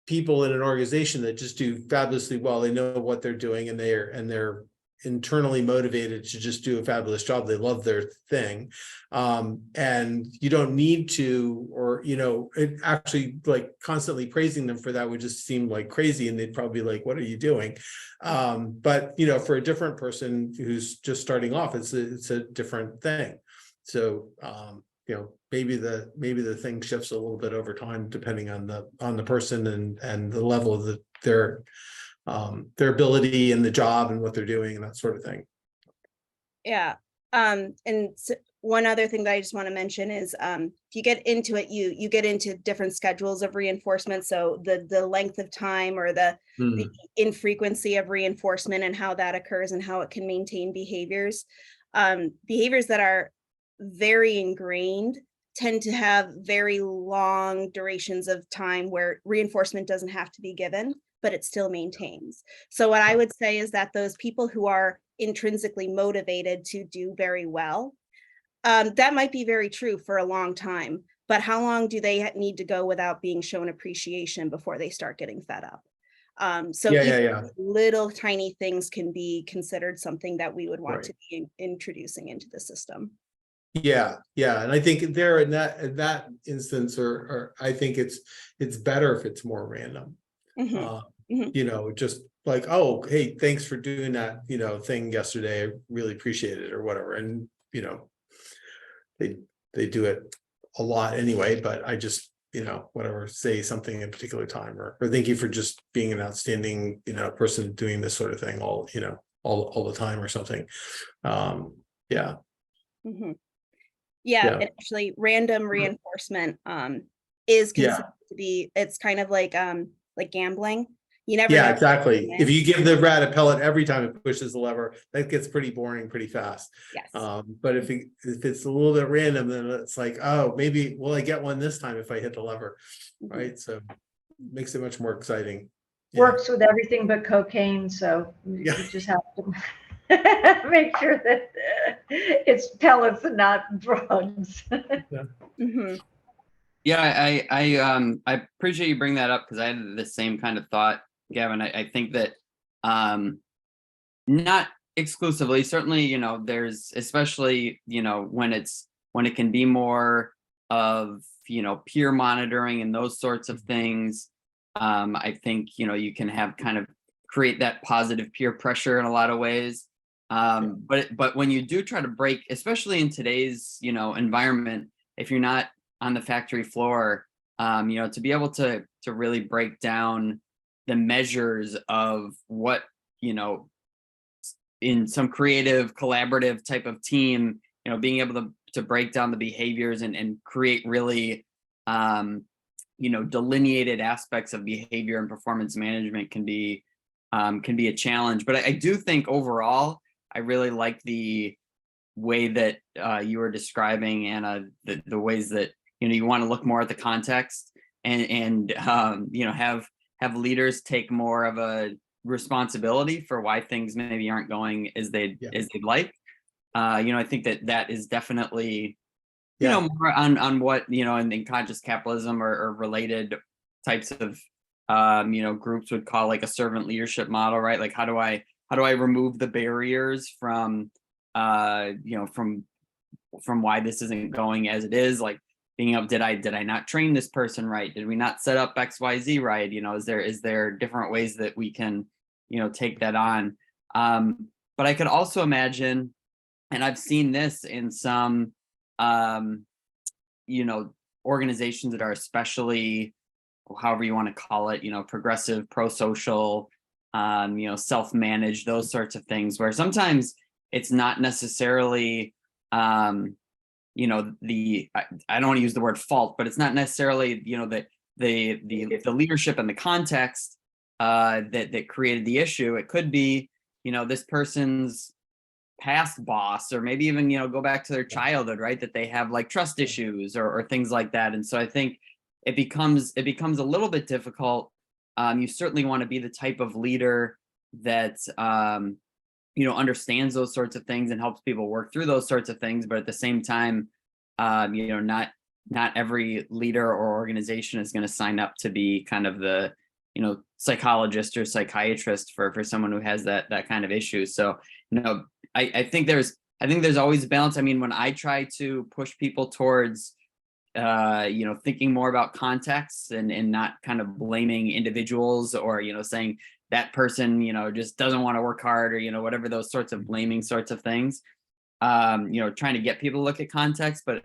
Speaker 4: people in an organization that just do fabulously well. They know what they're doing, and they're internally motivated to just do a fabulous job. They love their thing. And you don't need to, or, it actually, like, constantly praising them for that would just seem like crazy. And they'd probably be like, what are you doing? But, for a different person who's just starting off, it's a different thing. So, maybe the thing shifts a little bit over time, depending on the person and the level of their ability in the job and what they're doing and that sort of thing.
Speaker 1: Yeah. And one other thing that I just want to mention is if you get into it, you get into different schedules of reinforcement. So the length of time or the infrequency of reinforcement and how that occurs and how it can maintain behaviors. Behaviors that are very ingrained tend to have very long durations of time where reinforcement doesn't have to be given, but it still maintains. So what I would say is that those people who are intrinsically motivated to do very well, that might be very true for a long time, but how long do they need to go without being shown appreciation before they start getting fed up? Little tiny things can be considered something that we would want to be introducing into the system.
Speaker 4: Yeah. And I think there in that instance, or I think it's better if it's more random. Just like, oh, hey, thanks for doing that, thing yesterday. I really appreciate it, or whatever. And, they do it a lot anyway, but I just, whatever, say something in a particular time, or thank you for just being an outstanding, person doing this sort of thing all the time or something.
Speaker 1: Yeah, and actually random reinforcement is considered to be, it's kind of like gambling. You never know.
Speaker 4: Exactly. If you give the rat a pellet every time it pushes the lever, that gets pretty boring pretty fast.
Speaker 1: Yes.
Speaker 4: But if it's a little bit random, then it's like, oh, maybe will I get one this time if I hit the lever, right? So it makes it much more exciting.
Speaker 3: Works with everything but cocaine, so you just have to make sure that it's pellets and not drugs.
Speaker 5: I appreciate you bringing that up, because I had the same kind of thought, Gavin. I think that not exclusively, certainly, there's, especially, when it can be more of, peer monitoring and those sorts of things. I think, you can have kind of create that positive peer pressure in a lot of ways. But when you do try to break, especially in today's, environment, if you're not on the factory floor, to be able to really break down the measures of what, in some creative collaborative type of team, being able to break down the behaviors and create really delineated aspects of behavior and performance management can be a challenge. But I do think overall, I really like the way that you were describing, Anna, the ways that you want to look more at the context and have leaders take more of a responsibility for why things maybe aren't going as they'd like. I think that is definitely more on what in conscious capitalism or related types of groups would call like a servant leadership model, right? Like how do I remove the barriers from from why this isn't going as it is, like being up, did I not train this person right? Did we not set up XYZ right? Is there different ways that we can take that on? But I could also imagine, and I've seen this in some organizations that are especially, however you want to call it, progressive, pro-social, self-managed, those sorts of things, where sometimes it's not necessarily I don't want to use the word fault, but it's not necessarily the leadership and the context that created the issue. It could be this person's past boss, or maybe even go back to their childhood, right, that they have like trust issues or things like that. And so I think it becomes a little bit difficult. You certainly want to be the type of leader that understands those sorts of things and helps people work through those sorts of things, but at the same time not every leader or organization is going to sign up to be kind of the psychologist or psychiatrist for someone who has that kind of issue. So I think there's always a balance. I mean, when I try to push people towards thinking more about context and not kind of blaming individuals or saying that person just doesn't want to work hard or whatever, those sorts of blaming sorts of things, trying to get people to look at context, but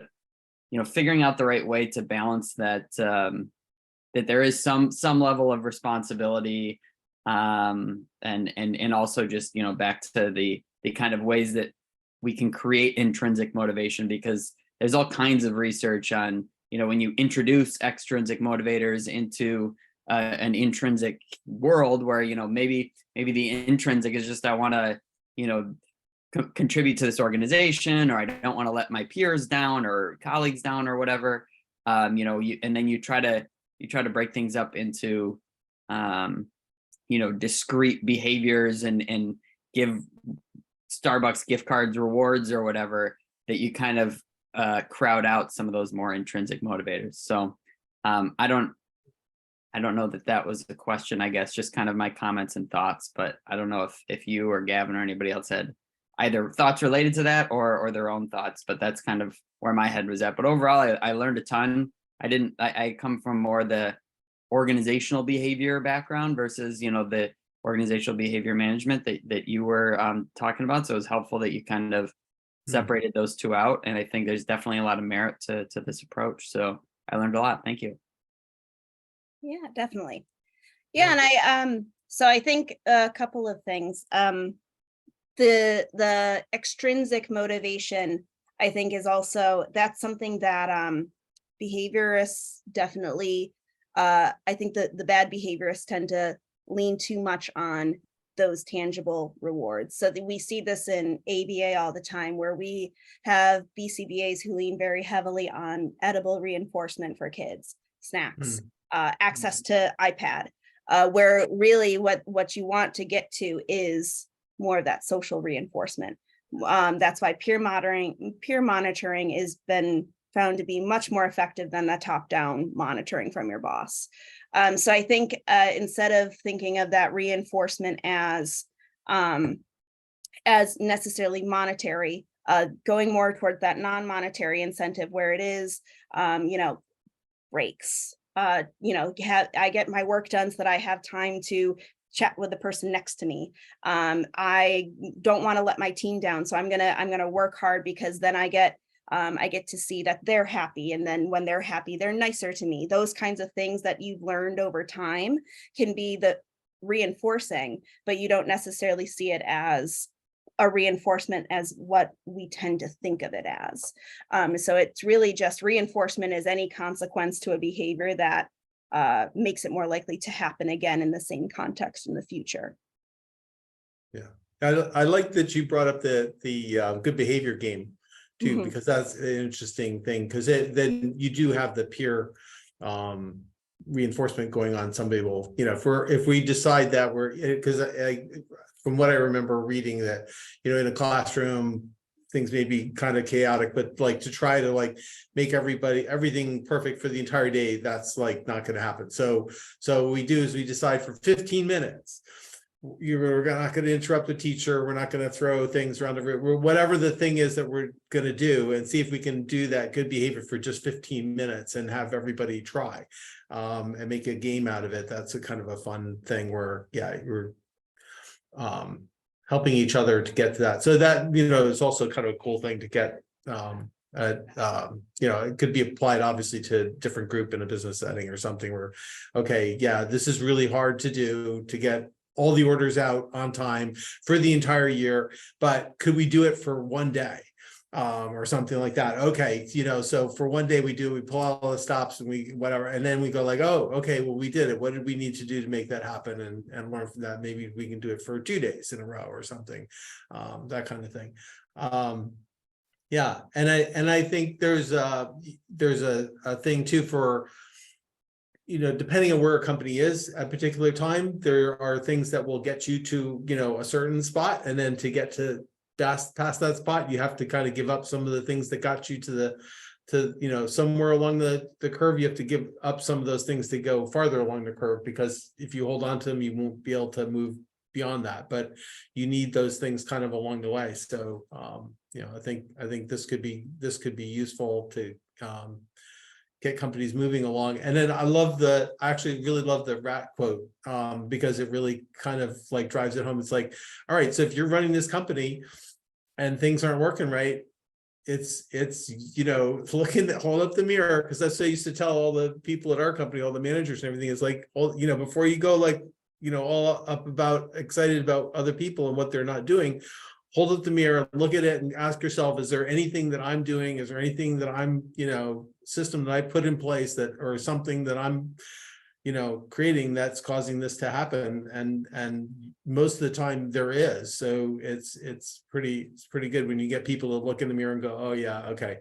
Speaker 5: figuring out the right way to balance that, that there is some level of responsibility, and also just back to the kind of ways that we can create intrinsic motivation, because there's all kinds of research on when you introduce extrinsic motivators into an intrinsic world where maybe the intrinsic is just I want to contribute to this organization, or I don't want to let my peers down or colleagues down or whatever, and then you try to break things up into discrete behaviors and give Starbucks gift cards rewards or whatever, that you kind of crowd out some of those more intrinsic motivators. So I don't know that was the question, I guess, just kind of my comments and thoughts, but I don't know if you or Gavin or anybody else had either thoughts related to that or their own thoughts, but that's kind of where my head was at. But overall, I learned a ton. I come from more the organizational behavior background versus, the organizational behavior management that you were talking about. So it was helpful that you kind of separated those two out. And I think there's definitely a lot of merit to this approach. So I learned a lot. Thank you.
Speaker 1: Yeah, definitely. Yeah. And so I think a couple of things. The extrinsic motivation, I think, is also, that's something that behaviorists definitely, I think that the bad behaviorists tend to lean too much on those tangible rewards. So that we see this in ABA all the time, where we have BCBAs who lean very heavily on edible reinforcement for kids, snacks, access to iPad, where really what you want to get to is more of that social reinforcement. That's why peer monitoring has been found to be much more effective than the top-down monitoring from your boss. So I think instead of thinking of that reinforcement as necessarily monetary, going more towards that non-monetary incentive, where it is, breaks. I get my work done so that I have time to chat with the person next to me. I don't want to let my team down, so I'm gonna work hard, because then I get to see that they're happy, and then when they're happy, they're nicer to me. Those kinds of things that you've learned over time can be the reinforcing, but you don't necessarily see it as a reinforcement as what we tend to think of it as. So it's really just reinforcement is any consequence to a behavior that makes it more likely to happen again in the same context in the future.
Speaker 4: Yeah, I like that you brought up the good behavior game too,
Speaker 1: Mhm.
Speaker 4: because that's an interesting thing, because then you do have the peer reinforcement going on. Somebody will, if we decide that we're, because from what I remember reading, that in a classroom things may be kind of chaotic, but like to try to like make everything perfect for the entire day, that's like not going to happen. So what we do is we decide for 15 minutes we're not going to interrupt the teacher, we're not going to throw things around the room, whatever the thing is that we're going to do, and see if we can do that good behavior for just 15 minutes and have everybody try and make a game out of it. That's a kind of a fun thing where we're helping each other to get to that. So that is also kind of a cool thing to get. It could be applied obviously to a different group in a business setting or something where, okay, this is really hard to do, to get all the orders out on time for the entire year, but could we do it for one day or something like that? Okay, so for one day we pull out all the stops and we whatever, and then we go like, oh, okay, well, we did it. What did we need to do to make that happen? And learn from that. Maybe we can do it for 2 days in a row or something, that kind of thing. And I think there's a thing too for, depending on where a company is at a particular time, there are things that will get you to, a certain spot. And then to get to past that spot, you have to kind of give up some of the things that got you to somewhere along the curve. You have to give up some of those things to go farther along the curve, because if you hold on to them, you won't be able to move beyond that. But you need those things kind of along the way. So, I think this could be useful to, get companies moving along. And then I actually really love the rat quote, because it really kind of like drives it home. It's like, all right, so if you're running this company and things aren't working right, it's hold up the mirror, because that's what I used to tell all the people at our company, all the managers and everything, is like, before you go like, all up excited about other people and what they're not doing, hold up the mirror, look at it and ask yourself, is there anything that I'm doing? Is there anything that I'm, system that I put in place that, or something that I'm, creating that's causing this to happen? And most of the time there is. So it's pretty good when you get people to look in the mirror and go, oh yeah, okay.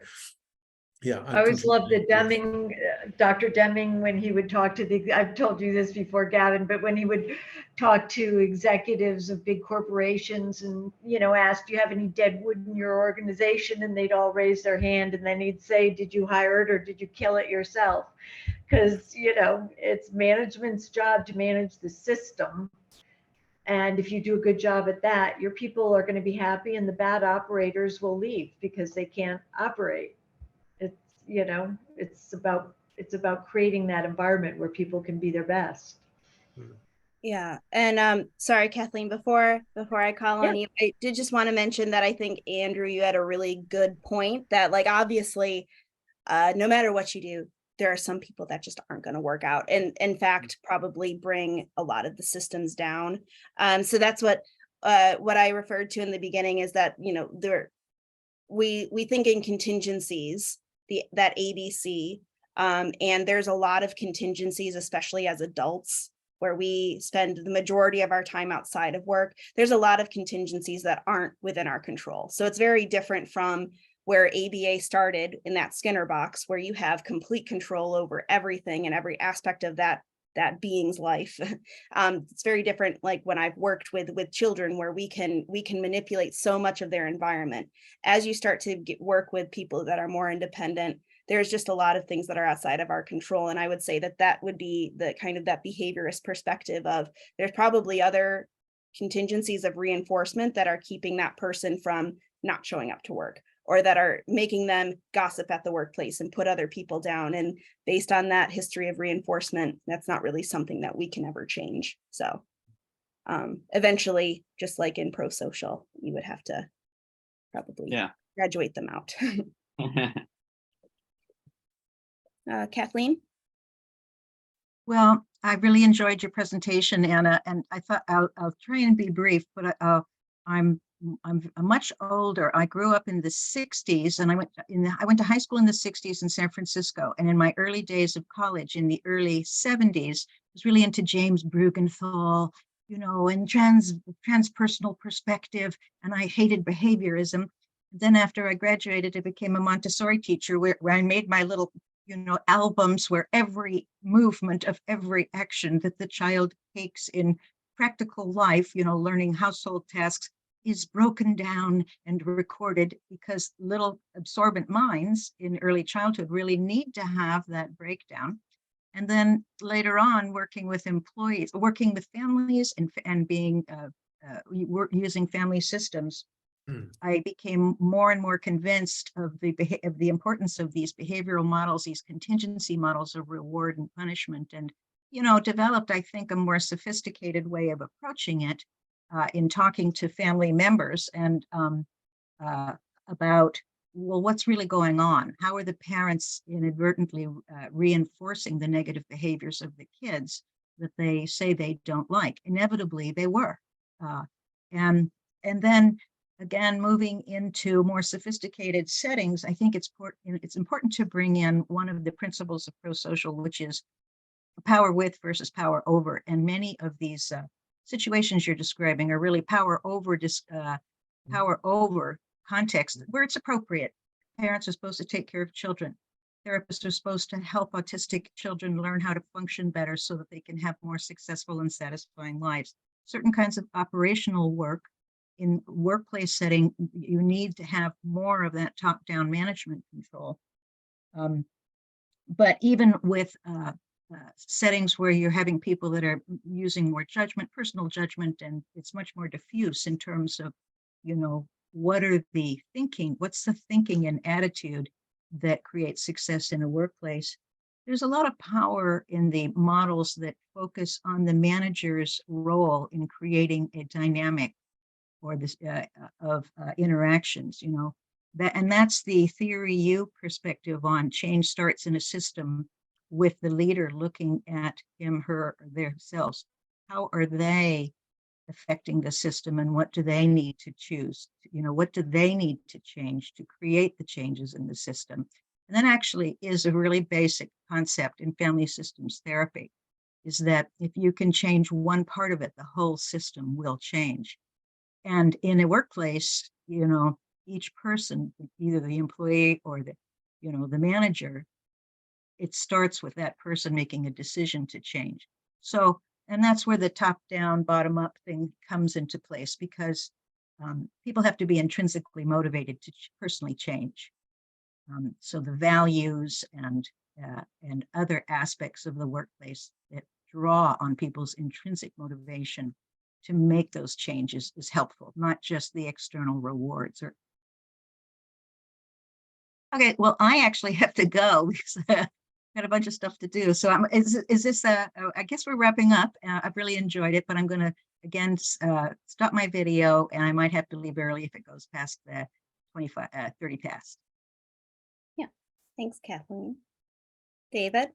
Speaker 4: Yeah.
Speaker 3: I always loved the Deming, Dr. Deming, when he would talk to I've told you this before, Gavin, but when he would talk to executives of big corporations and, ask, do you have any dead wood in your organization? And they'd all raise their hand. And then he'd say, did you hire it or did you kill it yourself? Because, it's management's job to manage the system. And if you do a good job at that, your people are going to be happy, and the bad operators will leave because they can't operate. It's about creating that environment where people can be their best.
Speaker 1: Yeah. And sorry, Kathleen, before I call on you, I did just want to mention that I think, Andrew, you had a really good point that, like, obviously, no matter what you do, there are some people that just aren't going to work out, and in fact probably bring a lot of the systems down. So that's what I referred to in the beginning, is that we think in contingencies, that ABC, and there's a lot of contingencies, especially as adults, where we spend the majority of our time outside of work. There's a lot of contingencies that aren't within our control. So it's very different from where ABA started in that Skinner box, where you have complete control over everything and every aspect of that being's life. It's very different, like when I've worked with children, where we can manipulate so much of their environment. As you start to work with people that are more independent, there's just a lot of things that are outside of our control. And I would say that would be the kind of that behaviorist perspective of, there's probably other contingencies of reinforcement that are keeping that person from not showing up to work, or that are making them gossip at the workplace and put other people down. And based on that history of reinforcement, that's not really something that we can ever change. So. Eventually, just like in ProSocial, you would have to probably
Speaker 5: Yeah.
Speaker 1: graduate them out. Kathleen?
Speaker 2: Well, I really enjoyed your presentation, Anna, and I thought I'll try and be brief, but I'm much older. I grew up in the 60s, and I went to high school in the 60s in San Francisco, and in my early days of college in the early 70s, I was really into James Brugenthal, and transpersonal perspective, and I hated behaviorism. Then after I graduated, I became a Montessori teacher where I made my little albums where every movement of every action that the child takes in practical life, learning household tasks, is broken down and recorded, because little absorbent minds in early childhood really need to have that breakdown. And then later on, working with families and being using family systems, I became more and more convinced of the importance of these behavioral models, these contingency models of reward and punishment, and developed, I think, a more sophisticated way of approaching it in talking to family members and about, well, what's really going on? How are the parents inadvertently reinforcing the negative behaviors of the kids that they say they don't like? Inevitably, they were, and then. Again, moving into more sophisticated settings, I think it's important to bring in one of the principles of ProSocial, which is power with versus power over. And many of these situations you're describing are really power over context where it's appropriate. Parents are supposed to take care of children. Therapists are supposed to help autistic children learn how to function better so that they can have more successful and satisfying lives. Certain kinds of operational work in workplace setting, you need to have more of that top-down management control. But even with settings where you're having people that are using more judgment, personal judgment, and it's much more diffuse in terms of, what's the thinking and attitude that creates success in a workplace. There's a lot of power in the models that focus on the manager's role in creating a dynamic or this of interactions, and that's the theory U perspective on change starts in a system with the leader looking at him, her, or themselves. How are they affecting the system, and what do they need to choose? What do they need to change to create the changes in the system? And that actually is a really basic concept in family systems therapy, is that if you can change one part of it, the whole system will change. And in a workplace, each person, either the employee or the manager, it starts with that person making a decision to change. So, and that's where the top-down, bottom-up thing comes into place, because people have to be intrinsically motivated to personally change. So the values and other aspects of the workplace that draw on people's intrinsic motivation to make those changes is helpful, not just the external rewards. Okay, well, I actually have to go because I've got a bunch of stuff to do. So is this, I guess we're wrapping up. I've really enjoyed it, but I'm gonna, again, stop my video, and I might have to leave early if it goes past the 30 past.
Speaker 1: Yeah, thanks, Kathleen. David?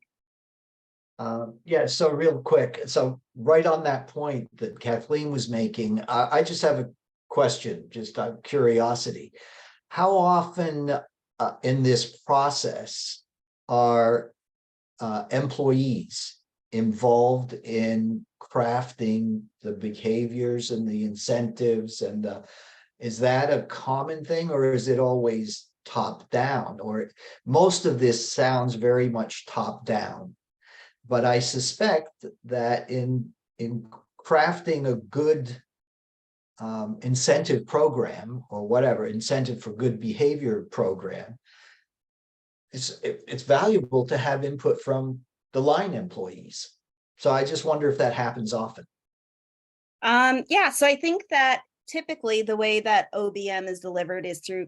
Speaker 6: Yeah, so real quick. So right on that point that Kathleen was making, I just have a question, just out of curiosity. How often in this process are employees involved in crafting the behaviors and the incentives? And is that a common thing, or is it always top down? Or most of this sounds very much top down. But I suspect that in crafting a good incentive program, or whatever, incentive for good behavior program, it's valuable to have input from the line employees. So I just wonder if that happens often.
Speaker 1: Yeah, so I think that typically the way that OBM is delivered is through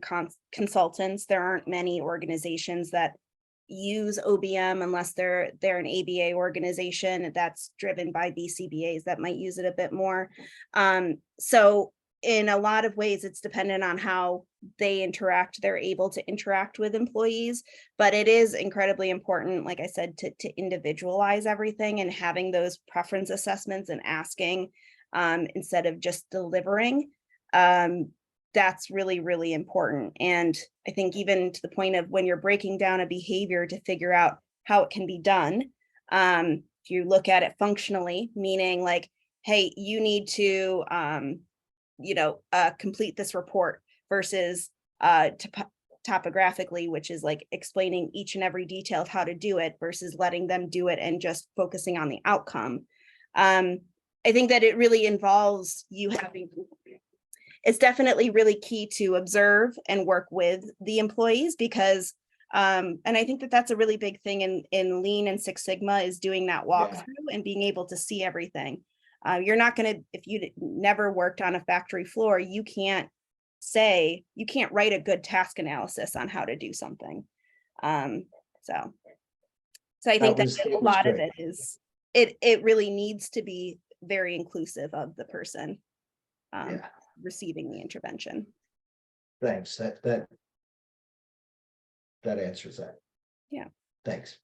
Speaker 1: consultants. There aren't many organizations that use OBM unless they're an ABA organization that's driven by BCBAs that might use it a bit more. So in a lot of ways, it's dependent on how they interact. They're able to interact with employees, but it is incredibly important, like I said, to individualize everything and having those preference assessments and asking instead of just delivering. That's really, really important. And I think even to the point of when you're breaking down a behavior to figure out how it can be done, if you look at it functionally, meaning like, hey, you need to complete this report versus topographically, which is like explaining each and every detail of how to do it versus letting them do it and just focusing on the outcome. I think that it really involves you having, it's definitely really key to observe and work with the employees because, and I think that that's a really big thing in Lean and Six Sigma is doing that walkthrough and being able to see everything. You're not going to, if you never worked on a factory floor, you can't write a good task analysis on how to do something. So I think that a lot of it is, it really needs to be very inclusive of the person receiving the intervention.
Speaker 6: Thanks. That answers that.
Speaker 1: Yeah.
Speaker 6: Thanks.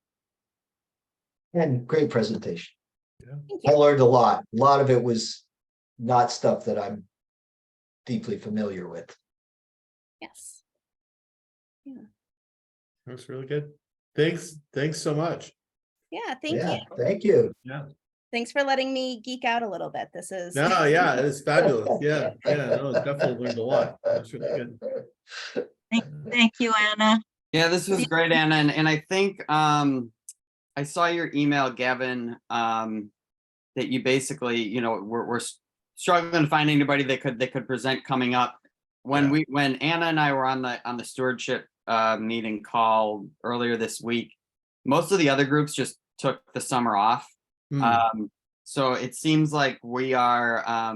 Speaker 6: And great presentation.
Speaker 1: Thank
Speaker 6: I
Speaker 1: you.
Speaker 6: learned a lot. A lot of it was not stuff that I'm deeply familiar with.
Speaker 1: Yes.
Speaker 4: That's really good. Thanks so much.
Speaker 1: Yeah. Thank you.
Speaker 6: Thank you.
Speaker 4: Yeah.
Speaker 1: Thanks for letting me geek out a little bit. This is
Speaker 4: No, yeah, it's fabulous. Yeah, no, definitely learned a lot. That's really good.
Speaker 2: Thank you, Anna.
Speaker 5: Yeah, this was great, Anna. And I think I saw your email, Gavin, that you basically, we're struggling to find anybody that could present coming up. When Anna and I were on the stewardship meeting call earlier this week, most of the other groups just took the summer off. So it seems like we are,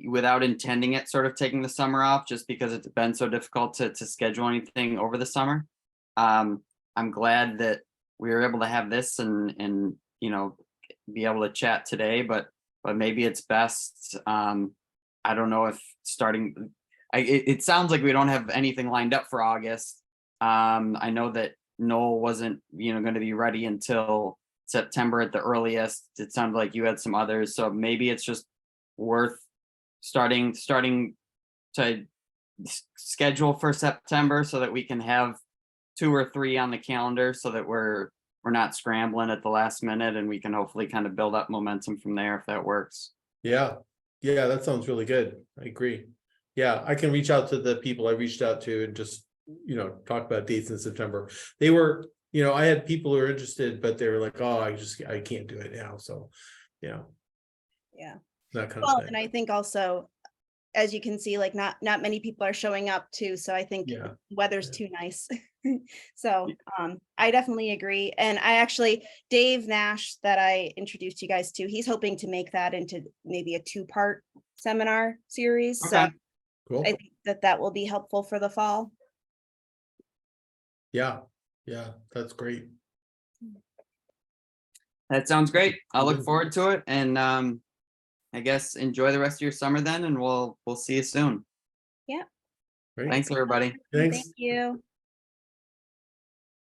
Speaker 5: without intending it, sort of taking the summer off just because it's been so difficult to schedule anything over the summer. I'm glad that we were able to have this and be able to chat today, but maybe it's best. I don't know if starting. It sounds like we don't have anything lined up for August. I know that Noel wasn't going to be ready until September at the earliest. It sounded like you had some others, so maybe it's just worth starting to schedule for September so that we can have 2 or 3 on the calendar so that we're not scrambling at the last minute and we can hopefully kind of build up momentum from there if that works.
Speaker 4: Yeah, that sounds really good. I agree. Yeah, I can reach out to the people I reached out to and just talk about dates in September. They were, I had people who were interested, but they were like, oh, I can't do it now. So
Speaker 1: Yeah.
Speaker 4: that kind of thing.
Speaker 1: And I think also, as you can see, like not many people are showing up too. So I think the weather's too nice. So I definitely agree. And Dave Nash that I introduced you guys to, he's hoping to make that into maybe a 2-part seminar series.
Speaker 4: Okay.
Speaker 1: So
Speaker 4: Cool.
Speaker 1: I think that will be helpful for the fall.
Speaker 4: Yeah, that's great.
Speaker 5: That sounds great. I'll look forward to it, and I guess enjoy the rest of your summer then, and we'll see you soon.
Speaker 1: Yeah.
Speaker 4: Great.
Speaker 5: Thanks, everybody.
Speaker 4: Thanks.
Speaker 1: Thank you.